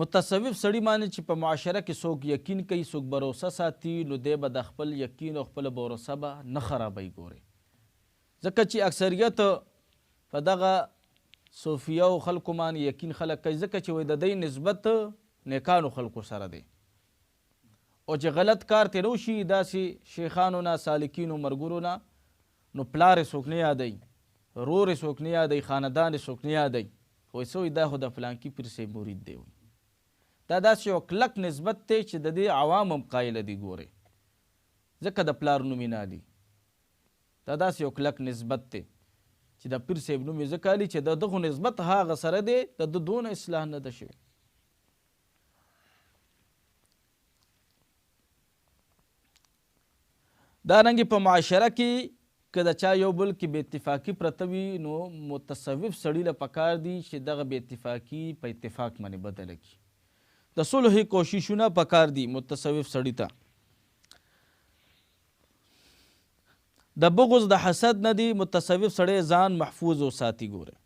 متصوف سړي باندې چې په معاشره کې څوک یقین کوي، څوک بروسه ساتي، نو دی به د خپل یقین او خپله بروسه به نه خرابوي. ګورئ ځکه چې اکثریت په دغه صوفیه او خلکو باندې یقین خلک کوي، ځکه چې وایي د دوی نسبت نیکانو خلکو سره دی او چې غلط کار ترې وشي داسې شیخانو نه سالکینو مرګرو نه نو پلار یې څوک نه یادوي، رور یې څوک نه یادوي، خاندان یې څوک نه یادوي. وایي څه وایي دا خو د فلانکي پیر صاحب مرید دی. وایي دا داسې یو کلک نسبت دی چې د دې عوام هم قایله دي. ګورئ ځکه د پلار نوم یې نه دی، دا داسې یو کلک نسبت دی چې د پیر صاحب نوم یې ځکه لي چې د دغو نسبت هغه سره دی د ده دونه اصلاح نه ده شوې. دارنګې په معاشره کې که د چا یو بل کې بې اتفاقي پرته وي نو متصوف سړي له پکار دي چې دغه بې اتفاقي په اتفاق باندې بدله کړي. د صلح کوششونه پکار دي متصوف سړي ته. د بغض د حسد نه دی متصوف سړی ځان محفوظ وساتي. ګوره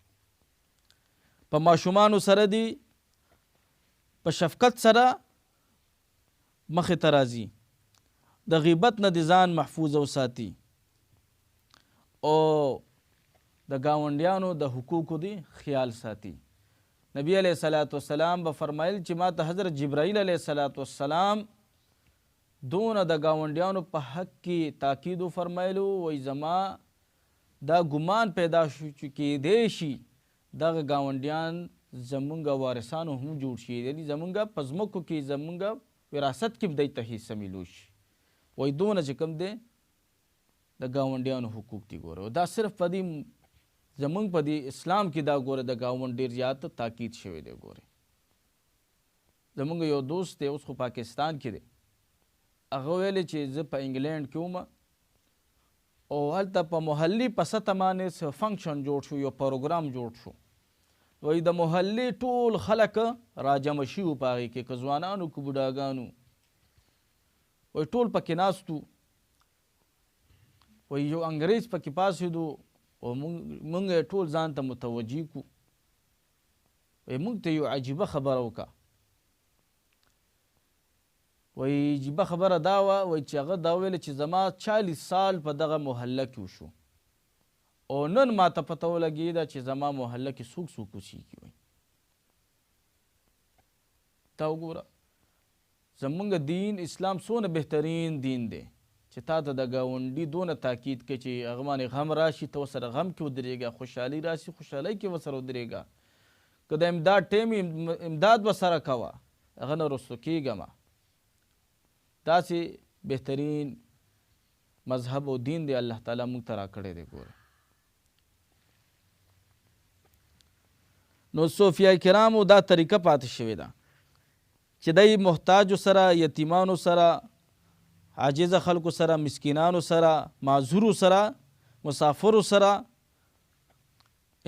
په ماشومانو سره دی په شفقت سره مخې ته راځي، د غیبت نه دی ځان محفوظ وساتي او د ګاونډیانو د حقوقو دی خیال ساتي. نبی علیہ الصلوۃ والسلام به فرمایل چې ما ته حضرت جبرائیل علیہ الصلوۃ والسلام دونه د ګاونډیانو په حق کې تاکید فرمایلو، وایي زما دا ګمان پیدا شو چې کېدی شي دغه ګاونډیان زمونږ وارثانو هم جوړ شي، یعنی زمونږ په ځمکو کې زمونږ وراثت کې به دی ته حصه میلو شي. وایي دونه چې کوم دی د ګاونډیانو حقوق دي. ګوره دا صرف په دې زمونږ په دې اسلام کې دا ګوره د ګاونډ ډېر زیات تاکید شوی دی. ګوره زمونږ یو دوست دی اوس خو پاکستان کې دی، هغه ویلې چې زه په انګلینډ کې وم او هلته په محلي په سطح باندې څه فنکشن جوړ شو، یو پروګرام جوړ شو. وایي د محلي ټول خلک راجمع شي وو په هغې کې، که ځوانانو که بوډاګانو، وایي ټول پکې ناست وو. وایي یو انګریز پکې پاسېدو او مونږ ټول ځان ته متوجه کړو. وایي مونږ ته یو عجیبه خبره وکړه. وایي عجیبه خبره دا وه، وایي چې هغه دا ویله چې زما 40 سال په دغه محله کې وشو او نن ما ته پته ولګېده چې زما محله کې څوک څوک اوسېږي. وایي دا وګوره زمونږ دین اسلام څونه بهترین دین دی چې تا ته د ګاونډي دونه تاکید کوي چې هغه باندې غم راشي ته ورسره غم کې ودرېږه، خوشحالي راشي خوشحالۍ کې ورسره ودرېږه، که د امداد ټیم امداد ورسره کوه، هغه نه رسو کېږه مه. داسې بهترین مذهب او دین دی الله تعالی موږ ته راکړی دی. ګوره نو صوفیه کرامو دا طریقه پاتې شوې ده چې دی محتاجو سره، یتیمانو سره عاجزه خلکو سره، مسکینانو سره، معذورو سره، مسافرو سره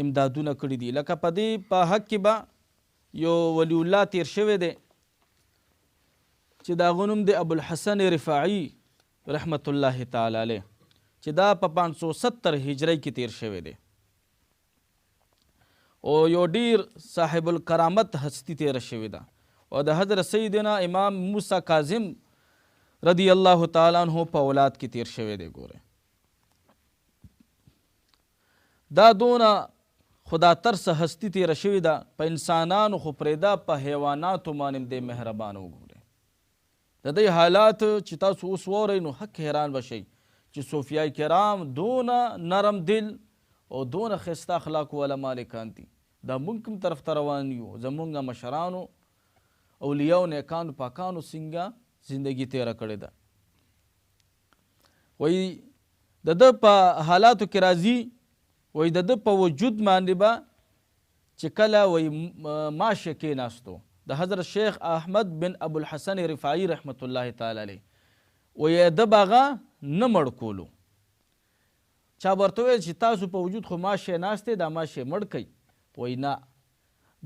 امدادونه کړي دي. لکه په دې په حق کې به یو ولی الله تیر شوی دی چې د هغه نوم د ابوالحسن رفاعي رحمت الله تعالی علیه چې دا په 570 هجري کې تیر شوی دی او یو ډیر صاحب الکرامت هستی تیر شوی ده او د حضرت سیدنا امام موسی کاظم رضی الله تعالی عنہ په اولاد کې تیر شوی دی. ګوره دا دونه خدا ترس هستی تیر شوی ده په انسانانو خو پرېدا په حیواناتو باندې د مهربان وګوره. د دې حالات چې تاسو اوس وورئ نو حق حیران بشئ چې صوفیای کرام دونه نرم دل او دونه ښایسته اخلاق والا مالکان دي. دا موږ کوم طرف ته روان یو، زمونږ مشرانو اولیاو نیکانو پاکانو څنګه زندگی تیره کړې ده. وایي د ده په حالاتو کې راځي، وایي د ده په وجود باندې به چې کله وایي ماشه کېناستو د حضرت شیخ احمد بن ابوالحسن رفاعي رحمت الله تعالی علیه وایي ده به هغه نه مړ کولو. چا ورته ویل چې تاسو په وجود خو ماشه ناستې دا ماشه مړ کوي؟ وایي نه.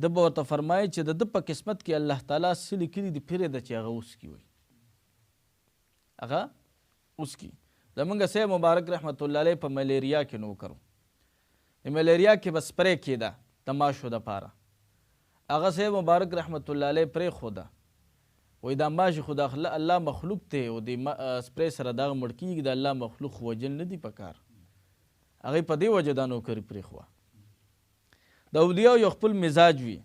ده به ورته فرمایي چې د ده په قسمت کې الله تعالی څه لیکلي دي پرېږده چې هغه وسکي. وایي هغه وسکي. زمونږ صاحب مبارک رحمت الله علیه په ملیریا کې نو وکړو. د ملیریا کې به سپری کېده د ماشو دپاره. هغه صاحب مبارک رحمت الله علیه پرېښوده. وایي دا ماشي خو د الله مخلوق دی او د سپری سره دغه مړ کېږي، د الله مخلوق خو وجل نه دي په کار. هغې په دې وجه دا نوکري پرېښوه. د اولیاو یو خپل مزاج وي.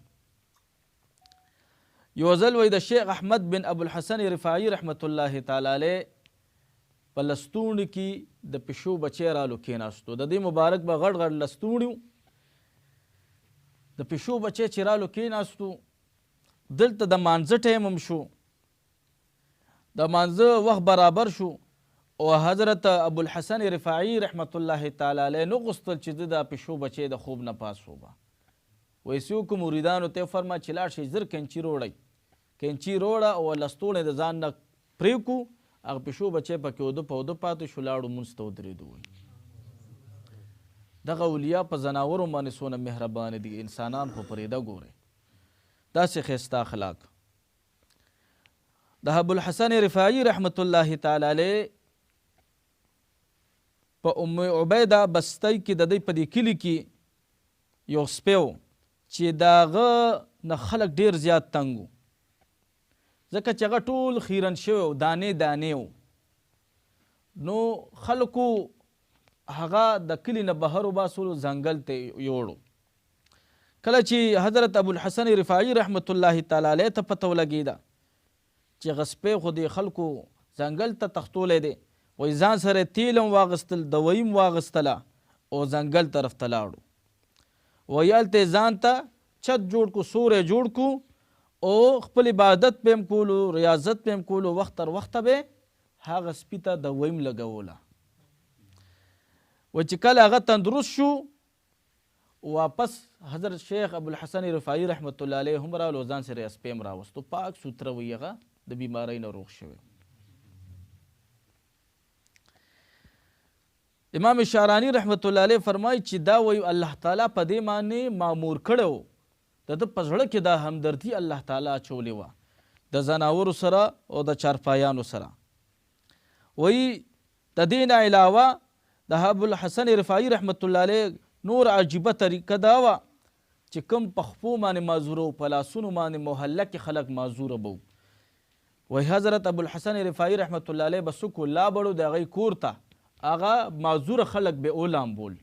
یو ځل وایي د شیخ احمد بن ابوالحسن رفاعي رحمت الله تعالی علیه په لستوڼي کې د پیشو بچی رالو کېناستو. د دې مبارک به غټ غټ لستوڼي و. د پیشو بچی چې رالو کېناستو دلته د مانځه ټایم هم شو، د مانځه وخت برابر شو او حضرت ابوالحسن رفاعي رحمت الله تعالی علیه نه غوښتل چې د پیشو بچی د خوب نه پاس وبه. وایي څه وکړو مریدانو ته یې وفرمایل چې لاړ شئ زر کینچي روړئ. کینچي روړه او لستوڼی د ځان نه پرېږدو. هغه پیشو بچی پکې اوده په اوده پاتې شو، لاړو مونځ ته ودرېدو. وایي دغه اولیا په ځناورو باندې څونه مهربانه دي، انسانان خو پرېده ګورئ. داسې ښایسته اخلاق. د ابوالحسن رفاعي رحمت الله تعالی علیه په ام عبیده بستی کې د دوی په دې کلي کې یو سپی و چې د هغه نه خلک ډېر زیات تنګ و، ځکه چې هغه ټول خیرن شوی و، دانې دانې و. نو خلکو هغه د کلي نه بهر وباسلو، ځنګل ته یوړو. کله چې حضرت ابوالحسن رفاعي رحمت الله تعالی علیه ته پته ولګېده چې هغه سپی خو د خلکو ځنګل ته تښتولی دی، وایي ځان سره تیل هم واغستل، دوایي هم واغستله او ځنګل طرف ته لاړو. وایي هلته یې ځان ته چت جوړ کړو، سوری جوړ کړو او خپل عبادت به هم کولو، ریاضت به هم کولو. وخت تر وخته به هغه سپي ته دوایي هم لګوله. وایي چې کله هغه تندرست شو واپس حضرت شیخ ابوالحسن رفاعي رحمت الله علیه هم راغلو، ځان سره یې سپی هم راوستو. پاک سوتره وایي هغه د بیمارۍ نه روغ شوی. امام شعرانی رحمت الله علیه فرمایي چې دا وایي الله تعالی په دې باندې مامور کړی و، د ده په زړه کې دا همدردي الله تعالی اچولې وه د ځناورو سره او د چارپایانو سره. وایي د دې نه علاوه د ابوالحسن رفاعي رحمت الله علیه نور عجیبه طریقه دا وه چې کوم په خپو باندې معذوره و، په لاسونو باندې محله کې خلک معذوره به و. وایي حضرت ابوالحسن رفاعي رحمت الله علیه به څوک ولابړو د هغې کور ته، هغه معذوره خلک به اولامبول،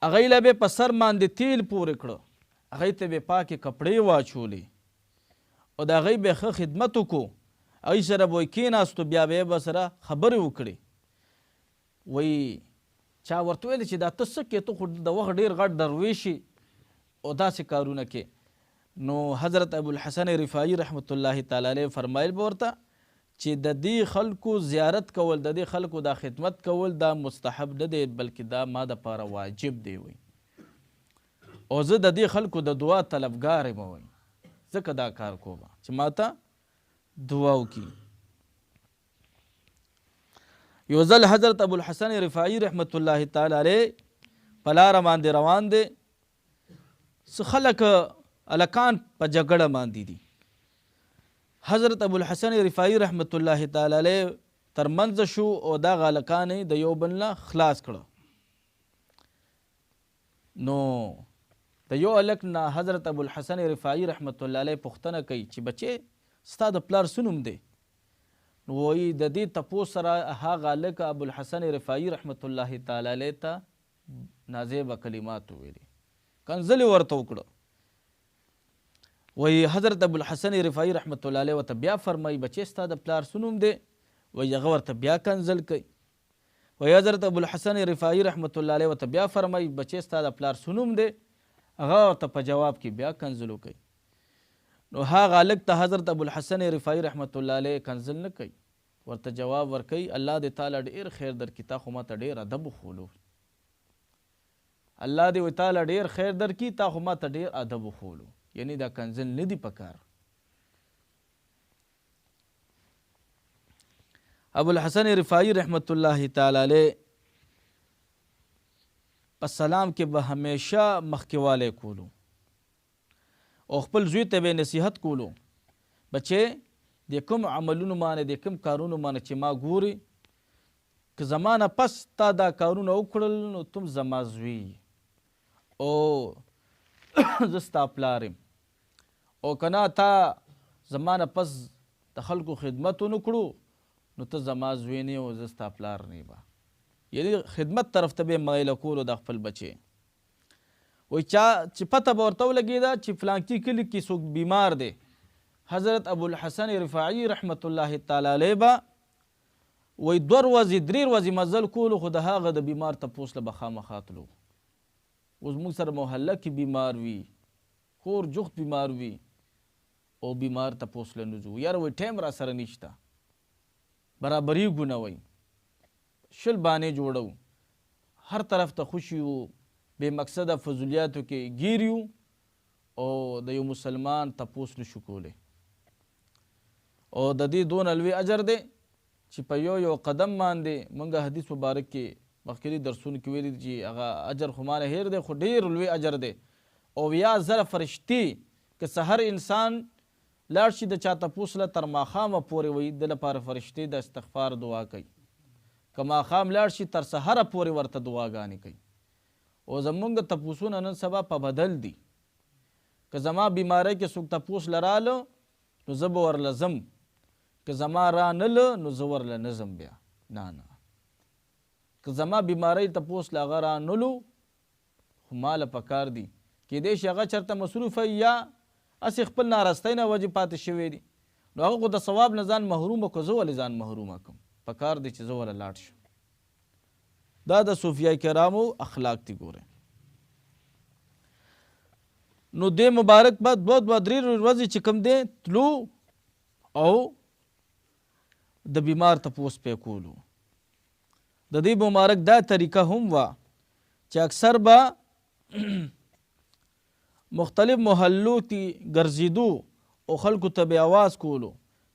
هغې له به په سر باندې تیل پورې کړه، هغې ته به پاکې کپړې واچولې او د هغې به ښه خدمت وکړو. هغې سره به کېناستو، بیا به یې به سره خبرې وکړې. وایي چا ورته ویل چې دا ته څه کې، ته خو د وخت ډېر غټ درویش یې او داسې کارونه کې. نو حضرت ابوالحسن رفاعي رحمت الله تعالی علیه فرمایل به ورته چې د دې خلکو زیارت کول، د دې خلکو دا خدمت کول دا مستحب نه دی بلکې دا ما دپاره واجب دی. وایي او زه د دې خلکو د دعا طلبګار یم، وایي ځکه دا کار کوم چې ما ته دعا وکړي. یو ځل حضرت ابوالحسن رفاعي رحمت الله تعالی علیه په لاره باندې روان دی. څه خلک هلکان په جګړه باندې دي. حضرت ابوالحسن رفاعي رحمت الله تعالی علیه ترمنځ شو او دغه هلکان یې د یو بل نه خلاص کړه. نو د یو هلک نه حضرت ابوالحسن رفاعي رحمت الله علیه پوښتنه کوي چې بچې ستا د پلار څه نوم دی؟ نو وایي د دې تپوس سره هغه هلک ابوالحسن رفاعي رحمت الله تعالی علیه ته نازیبه کلمات وویلې، کنځلې ورته وکړه. وایي حضرت ابوالحسن رفاعي رحمت الله علیه ورته بیا فرمایي بچې ستا د پلار څه نوم دی؟ وایي هغه ورته بیا کنځل کوي. وایي حضرت ابوالحسن رفاعي رحمت الله علیه ورته بیا فرمایي بچې ستا د پلار څه نوم دی؟ هغه ورته په جواب کې بیا کنځلو کوي. نو هغه هلک ته حضرت ابوالحسن رفاعي رحمت الله علیه کنځل نه کوي، ورته جواب ورکوي الله دې تعالی ډېر خیر درکړي، تا خو ماته ډېر ادب وښولو. الله دې تعالی ډېر خیر درکړي، تا خو ماته ډېر ادب وښولو. یعنی دا کنځل نه دي پکار. ابوالحسن رفاعي رحمت الله تعالی علیه په سلام کې به همیشه مخکېوالی کولو او خپل زوی ته به نصیحت کولو، بچې د کوم عملونو باندې د کوم کارونو باندې چې ما ګوري که زما نه پس تا دا کارونه وکړل نو تم زما زوی او زه ستا پلار یم، او که نه تا زما نه پس د خلکو خدمت ونه کړو نو ته زما زوی نه او زه ستا پلار نه یم. یعنی خدمت طرف ته به مایله کولو د خپل بچې. وایي چا چې پته به ورته ولګېده چې فلانکي کلي کې څوک بیمار دی، حضرت ابوالحسن رفاعي رحمت الله تعالی علیه به وایي 2 ورځې 3 ورځې مزل کولو خو د هغه د بیمار تپوس له به خامخا تلو. اوس موږ سره محله کې بیمار وي، کور جغت بیمار وي او بیمار تپوس له نه ځو. یاره وایي ټایم را سره نشته، برابرېږو نه، وایي شل بانې جوړو، هر طرف ته خوشي وو، بې مقصده فضولیاتو کې ګیر یو او د یو مسلمان تپوس نشو کولی. او د دې دونه لوی اجر دی چې په یو قدم باندې موږ حدیث مبارک کې مخکې درسونو کې ویلي چې هغه اجر خو مانه هیر دی خو ډېر لوی اجر دی. او 1000 فرشتي که سحر انسان لاړ شي د چا تپوس له تر ماښامه پورې وایي د لپاره فرشتي د استغفار دعا کوي، که ماښام لاړ شي تر سحره پورې ورته دعاګانې کوي. او زمونږ تپوسونه نن سبا په بدل دي. که زما بیماری کې څوک تپوس لراله نو زه به ورله ځم، که زما را نله نو زه ورله نه ځم بیا. نه که زما بیماری تپوس له هغه را نلو خو ماله پکار دي، کیدای شي هغه چېرته مصروفه یا هسې خپل نارستی نه وجې پاتې شوی دي، نو هغه خو د ثواب نه ځان محرومه کړو، زه ولې ځان محرومه کړم؟ پکار دی چې زه وله لاړ شم. دا د صوفیای کرامو اخلاق دي. ګوره نو دې مبارک بعد 2-3 ورځې چې کوم دی تلو او د بیمار تپوس پې کولو. د دې مبارک دا طریقه هم وه چې اکثر به مختلف محلو کې ګرځېدو او خلکو ته به آواز کولو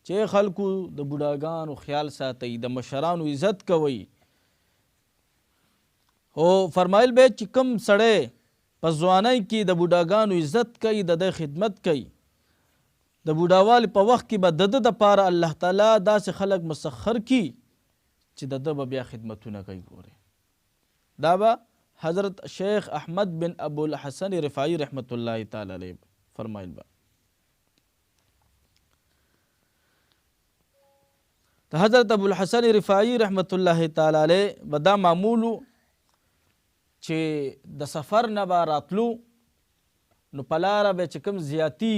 چې خلکو د بوډاګانو خیال ساتئ، د مشرانو عزت کوئ. او فرمایل به چې کوم سړی په ځوانۍ کې د بوډاګانو عزت کوي، د ده خدمت کوي، د بوډاوالي په وخت کې به د ده دپاره الله تعالی داسې خلک مسخر کي چې د ده به بیا خدمتونه کوي. ګورئ دا به حضرت شیخ احمد بن ابوالحسن رفاعي رحمت الله تعالی علیه فرمایل به د حضرت ابوالحسن رفاعي رحمت الله تعالی علیه به دا معمولو چې د سفر نه به راتلو نو په لاره به چې کوم زیاتي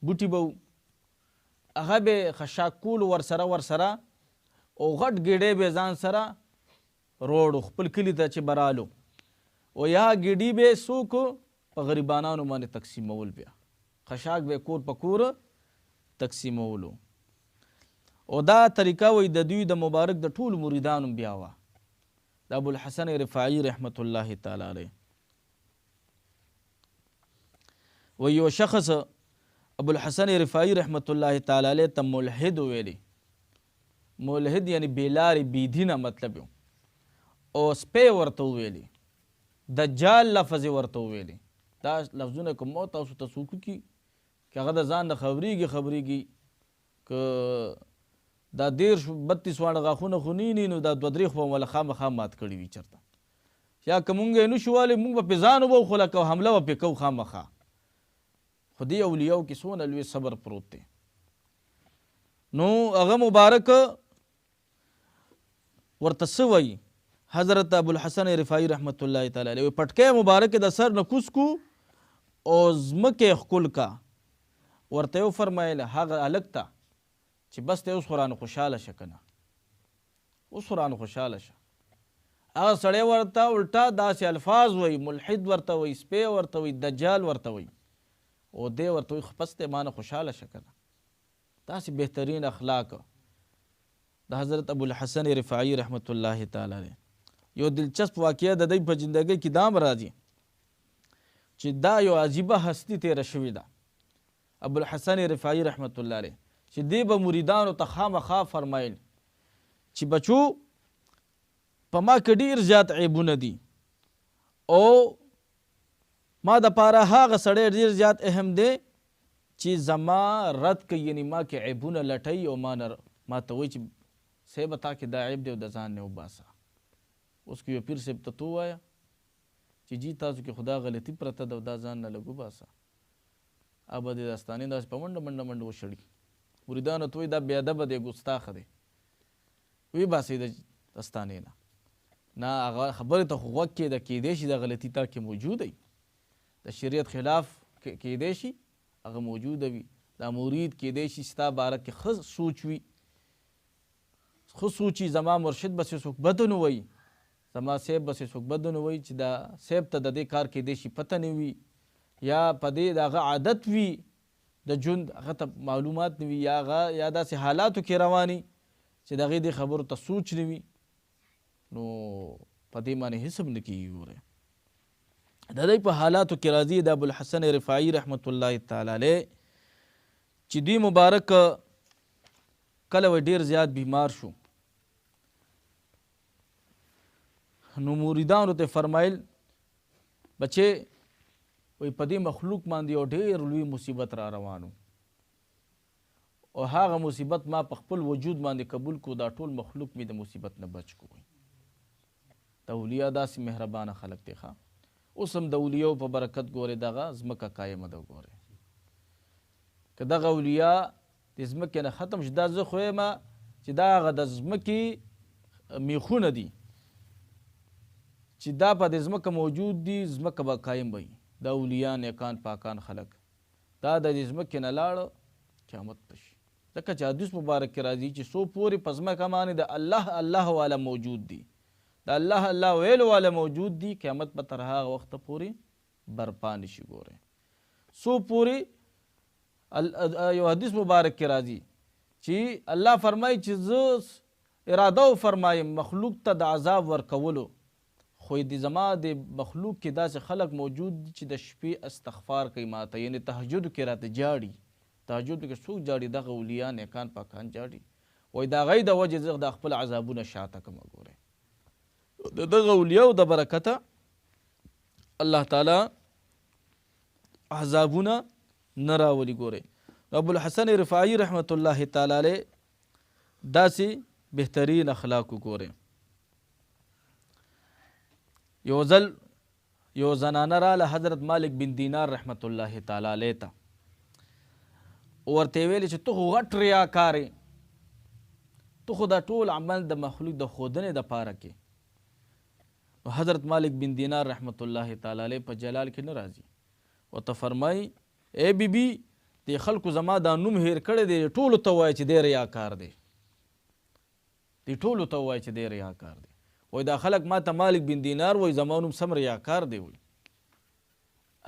بوټي به هغه به خشاک کولو ورسره او غټ ګیډۍ به ځان سره روړو خپل کلي ته چې برالو او یا ګیډۍ به څوک په غریبانانو باندې تقسیمول، بیا خشاک به کور په کور تقسیمولو. او دا طریقه وی د دوی د مبارک د ټول مریدانو بیا وه د ابوالحسن رفاعي رحمت الله تعالی علیه. و یو شخص ابوالحسن رفاعي رحمت الله تعالی علیه ته ملحد ویلی، ملحد یعنی بیلارې بېدینه مطلب او سپی ورته وویلي، دجال لفظ ورته وویلي. دا لفظونه که ما تاسو ته څوک کي که هغه د ځان نه خبرېږي که دا 32 واړه غاښونه خو نه نو دا 2-3 خو به خامخا مات کړي وي چېرته، یا که مونږ یې نشو والی مونږ به پې ځان وبوخو لکه حمله به پې کوو خامخا. خو دې اولیاو کې څونه لوی صبر پروت دی. نو هغه مبارک ورته څه وایي حضرت ابوالحسن رفاعي رحمت الله تعالی علیه پټکی مبارک د سر نه کوز کو او ځمکې ښکل کا. ورته یې وفرمیل هغه هلک ته چې بس ته اوس خو رانه خوشحاله شه که نه، اوس خو رانه خوشحاله شه. هغه سړی ورته الټا داسې الفاظ وایي، ملحد ورته وایي، سپی ورته وایي، دجال ورته وایي، او دی ورته وایي خو بس دی ما نه خوشحاله شه که نه. داسې بهترین اخلاق د حضرت ابوالحسن رفاعي رحمت الله تعالی علیه. یو دلچسپ واقعه د دوی په زندګۍ کې دا هم راځي چې دا یو عجیبه هستی تیره شوې ده. ابوالحسن رفاعي رحمت الله علیه چې دی به مریدانو ته خامخا فرمایل چې بچو په ما کې ډېر زیات عیبونه دي او ما دپاره هغه سړی ډېر زیات اهم دی چې زما رد کوي، یعنی ما کې عیبونه لټوي او ما ته وایي چې صاحبه تا کې دا عیب دی او د ځان نه وباسه. اوس که یو پیر صاحب ته تو ووایه چې جی تاسو کې خدا غلطي پرته ده او دا ځان نه لږ وباسه، هغه به د داستانې داسې په منډه وشړي. مریدانو ته وایي دا بې ادبه دی، ګستاخه دی، ویباسئ د داستانې نه هغه خبرې ته خو غوږ کېده، کېدی شي دا غلطي تا کې موجوده وي، د شریعت خلاف کېدی شي هغه موجوده وي. دا مرید کېدی شي ستا باره کې ښه سوچ وي، ښه سوچي زما مرشد بسې څوک بد نه وایي، زما صاحب بسې څوک بد نه وایي چې دا صاحب ته د دې کار کېدی شي پته نه وي، یا په دې د هغه عادت وي د ژوند هغه ته معلومات نه وي، یا داسې حالاتو کې رواني چې د هغې دې خبرو ته سوچ نه وي، نو په دې باندې هېڅ هم نه کېږي. ګورئ د دوی په حالاتو کې راځي د ابوالحسن رفاعي رحمت الله تعالی علیه چې دوی مبارک کله وی ډېر زیات بیمار شو، نو مریدانو ته فرمایل بچې وی په دې مخلوق باندې یو ډېر لوی مصیبت را روانو او هغه مصیبت ما په خپل وجود باندې قبول کو، دا ټول مخلوق مې د مصیبت نه بچ کو. د اولیاء داسې مهربانه خلق دی. اوس هم د اولیاء په برکت ګورې دغه ځمکه قایمه ده. ګورې که دغه اولیاء د ځمکې نه ختم شي، دا زه خو یم چې دا هغه د ځمکې میخونه دي چې دا په دې ځمکه موجود دي، ځمکه به قایم وي. دا اولیاء نیکان پاکان خلق دا د دې ځمکې نه لاړه قیامت ته شي. ځکه چې حدیث مبارک کې راځي چې څو پورې په ځمکه باندې د الله والا موجود دي، د الله ویلو والا موجود دي، قیامت به تر هغه وخته پورې برپا نشي. ګورئ څو پورې یو حدیث مبارک کې راځي چې الله فرمایي چې زه اراده وفرمایم مخلوق ته د عذاب ورکولو، خو د زما د مخلوق کې داسې خلق موجود دي چې د شپې استغفار کوي ماته، یعنی تهجد کې راته جاړي. تهجد کې څوک جاړي؟ دغه اولیاء نیکان پاکان جاړي. وایي د هغوی د وجې زه د خپل عذابونه شاته کړم. ګورئ د دغه اولیاءو د برکته الله تعالی عذابونه نه راولي. ګورئ ابوالحسن رفاعي رحمت الله تعالی علیه داسې بهترین اخلاقو. ګورئ یو ځل یو زنانه راله حضرت مالک بن دینار رحمت الله تعالی علیه ته، ورته ویلې چې ته خو غټ ریاکار یې، ته خو دا ټول عمل د مخلوق د ښودنې دپاره کې. نو حضرت مالک بن دینار رحمت الله تعالی علیه په جلال کې نه راځي، ورته فرمایي ای بی بی دې خلکو زما دا نوم هیر کړی دی، ټولو ته ووایه چې دی ریاکار دی، دې ټولو ته ووایه چې دی ریاکار دی. وایي دا خلک ما ته مالک بن دینار وایي، زما نوم سم ریاکار دی. وایي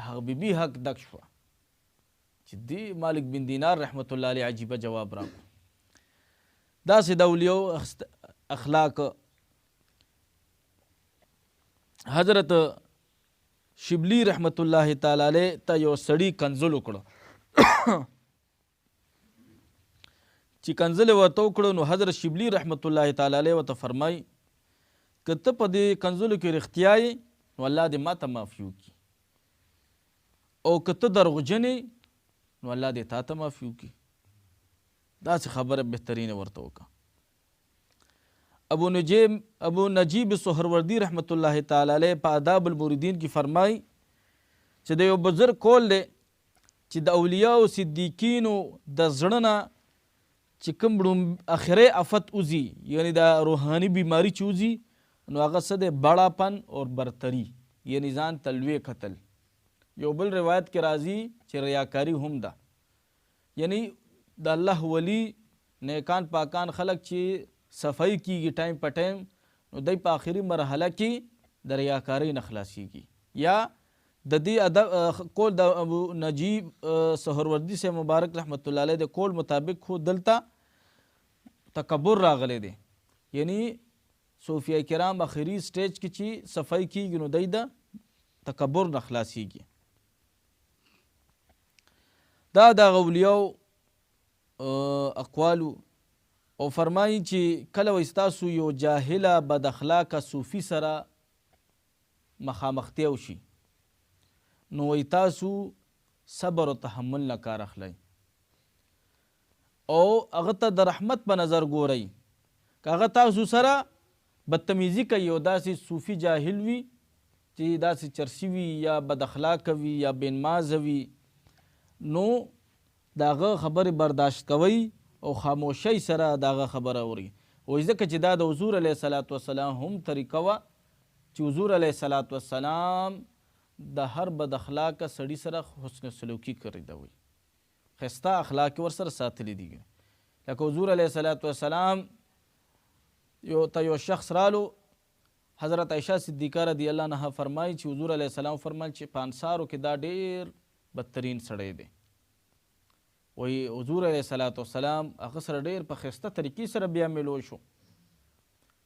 هغه بی بی حق دک شوه چې دی مالک بن دینار رحمت الله علیه عجیبه جواب راکړو. داسې د اولیاء اخلاق حضرت شبلی رحمت الله تعالی علیه ته یو سړي کنځل وکړو چې کنځلې ورته وکړه نو حضرت شبلی رحمت الله تعالی علیه ورته فرمایي که ته په دې کنځلو کې رښتیا یې نو الله دې ما ته معافي وکړي او که ته دروغجن یې نو الله دې تا ته معافي وکړي. داسې خبره بهترینه ورته وکړه. ابو نجیب سهروردی رحمت الله تعالی علیه په آداب المریدین کې فرمایي چې د یو بزرګ قول دی چې د اولیاء او صدیقینو د زړه نه چې کوم اخري افت وځي یعنی د روحاني بیماری چې وځي نو هغه څه دی بڑاپن اور برتری یعنی ځان ته لوی کتل. یو بل روایت کې راځي چې ریاکاری هم ده یعنی د الله ولی نیکان پاکان خلق چې صفائی کیږي ټایم په ټایم نو دی په آخري مرحله کې د ریاکاری نه خلاصیږي. یا د دې قول د ابو نجیب سهروردی سے مبارک رحمت الله علیه د قول مطابق خو دلته تکبر راغلی دی یعنی صوفیه کرام آخري سټیج کې چې صفائی کیږي نو دی د تکبر نه خلاصیږي. دا د اولیاء اقوالو او فرمایي چې کله وایي ستاسو یو جاهله بد اخلاقه صوفي سره مخامختیا وشي نو وایي تاسو صبر او تحمل نه کار اخلئ او هغه ته د رحمت په نظر ګورئ. که هغه تاسو سره بدتمیزي کوي او داسې صوفي جاهل وي چې داسې چرسي وي یا بد اخلاقه وي یا بېنمازه وي نو د هغه خبرې برداشت کوئ او خاموشۍ سره د هغه خبره اورئ. وایي ځکه چې دا د حضور علیه الصلاة والسلام هم طریقه وه چې حضور علیه الصلاة والسلام د هر بد اخلاقه سړي سره حسن سلوکي کړې ده وایي ښایسته اخلاق ور سره ساتلی دي. لکه حضور علیه الصلاة والسلام یو شخص رالو حضرت عائشہ صدیقه رضی الله عنها فرمایي چې حضور علیه السلام فرمایل چې په انصارو کې دا ډېر بدترین سړی دی. وایي حضور علیه الصلاة والسلام هغه سره ډېر په ښایسته طریقې سره بیا میلو شو.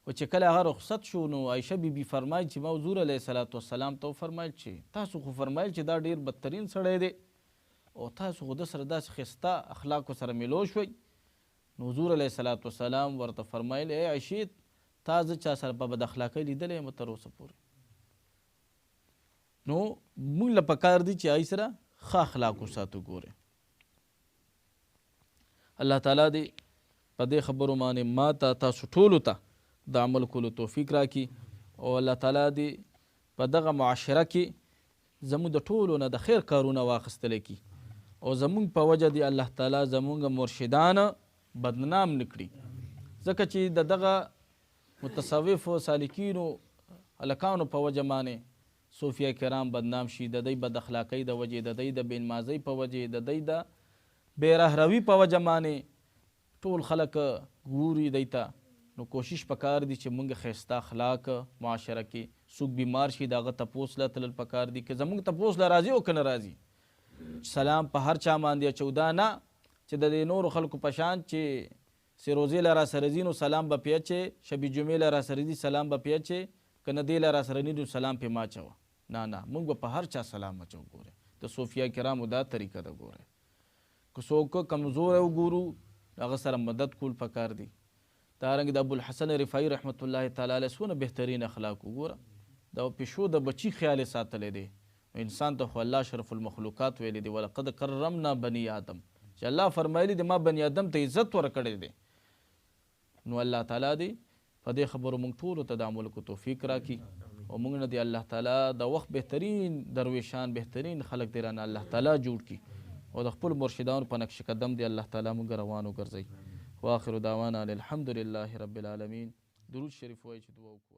و چې کله هغه رخصت شو نو عایشه بیبي فرمایي چې ما حضور علیه الصلاة والسلام ته وفرمایل چې تاسو خو فرمایل چې دا ډېر بدترین سړی دی او تاسو خو ده سره داسې ښایسته اخلاقو سره میلو شوئ. نو حضور علیه الصلاة والسلام ورته فرمایل ای عایشې تا زه چا سره په بد اخلاقۍ لیدلی یم تر اوسه پورې. نو موږ له پکار دي چې هغې سره ښه اخلاق وساتو. ګورئ الله تعالی دې په دې خبرو باندې ما ته تاسو ټولو ته د عمل کولو توفیق راکړي او الله تعالی دې په دغه معاشره کې زموږ د ټولو نه د خیر کارونه واخیستلی کړي او زموږ په وجه دې الله تعالی زموږ مرشدان بدنام نه کړي. ځکه چې د دغه متصوفو سالکینو هلکانو په وجه باندې صوفیه کرام بدنام شي د دوی بد اخلاقۍ د وجې د دوی د بېنمازۍ په وجې د دوی د بې رهروي په وجه باندې ټول خلک ګوري دی ته. نو کوشش پکار دي چې موږ ښایسته اخلاق معاشره کې څوک بیمار شي د هغه تپوس له تلل پکار دي که زموږ تپوس له راځي او که نه راځي. سلام په هر چا باندې اچودا نه چې د دې نورو خلکو په شان چې سروزې له راسره ځي نو سلام به پې اچې شبي جمعې له راسره ځي سلام به پې اچې که نه دې له راسره نه نو سلام پې مه اچوه. نه موږ به په هر چا سلام اچو. ګورئ د صوفیه کرامو دا طریقه ده. ګورئ که څوک کمزوری وګورو هغه سره مدد کول پکار دي. دارنګه د ابوالحسن رفاعي رحمت الله تعالی علیه څونه بهترین اخلاق وګوره د پیشو د بچي خیال یې ساتلی دی. انسان ته خو الله شرف المخلوقات ویلی دی ولقد کرمنا بني آدم چې الله فرمایلی دی ما بني آدم ته عزت ورکړی دی. نو الله تعالی دی په دې خبرو موږ ټولو ته د عمل کو توفیق راکړي او موږ نه دی الله تعالی د وخت بهترین درویشان بهترین خلق دی رانه الله تعالی جوړ کړي او د خپل مرشدانو په نقش قدم دی الله تعالی موږ روان وګرځوي. واخر دعوانا الحمد لله رب العالمین. درود شریف وایي چې دعا وکړو.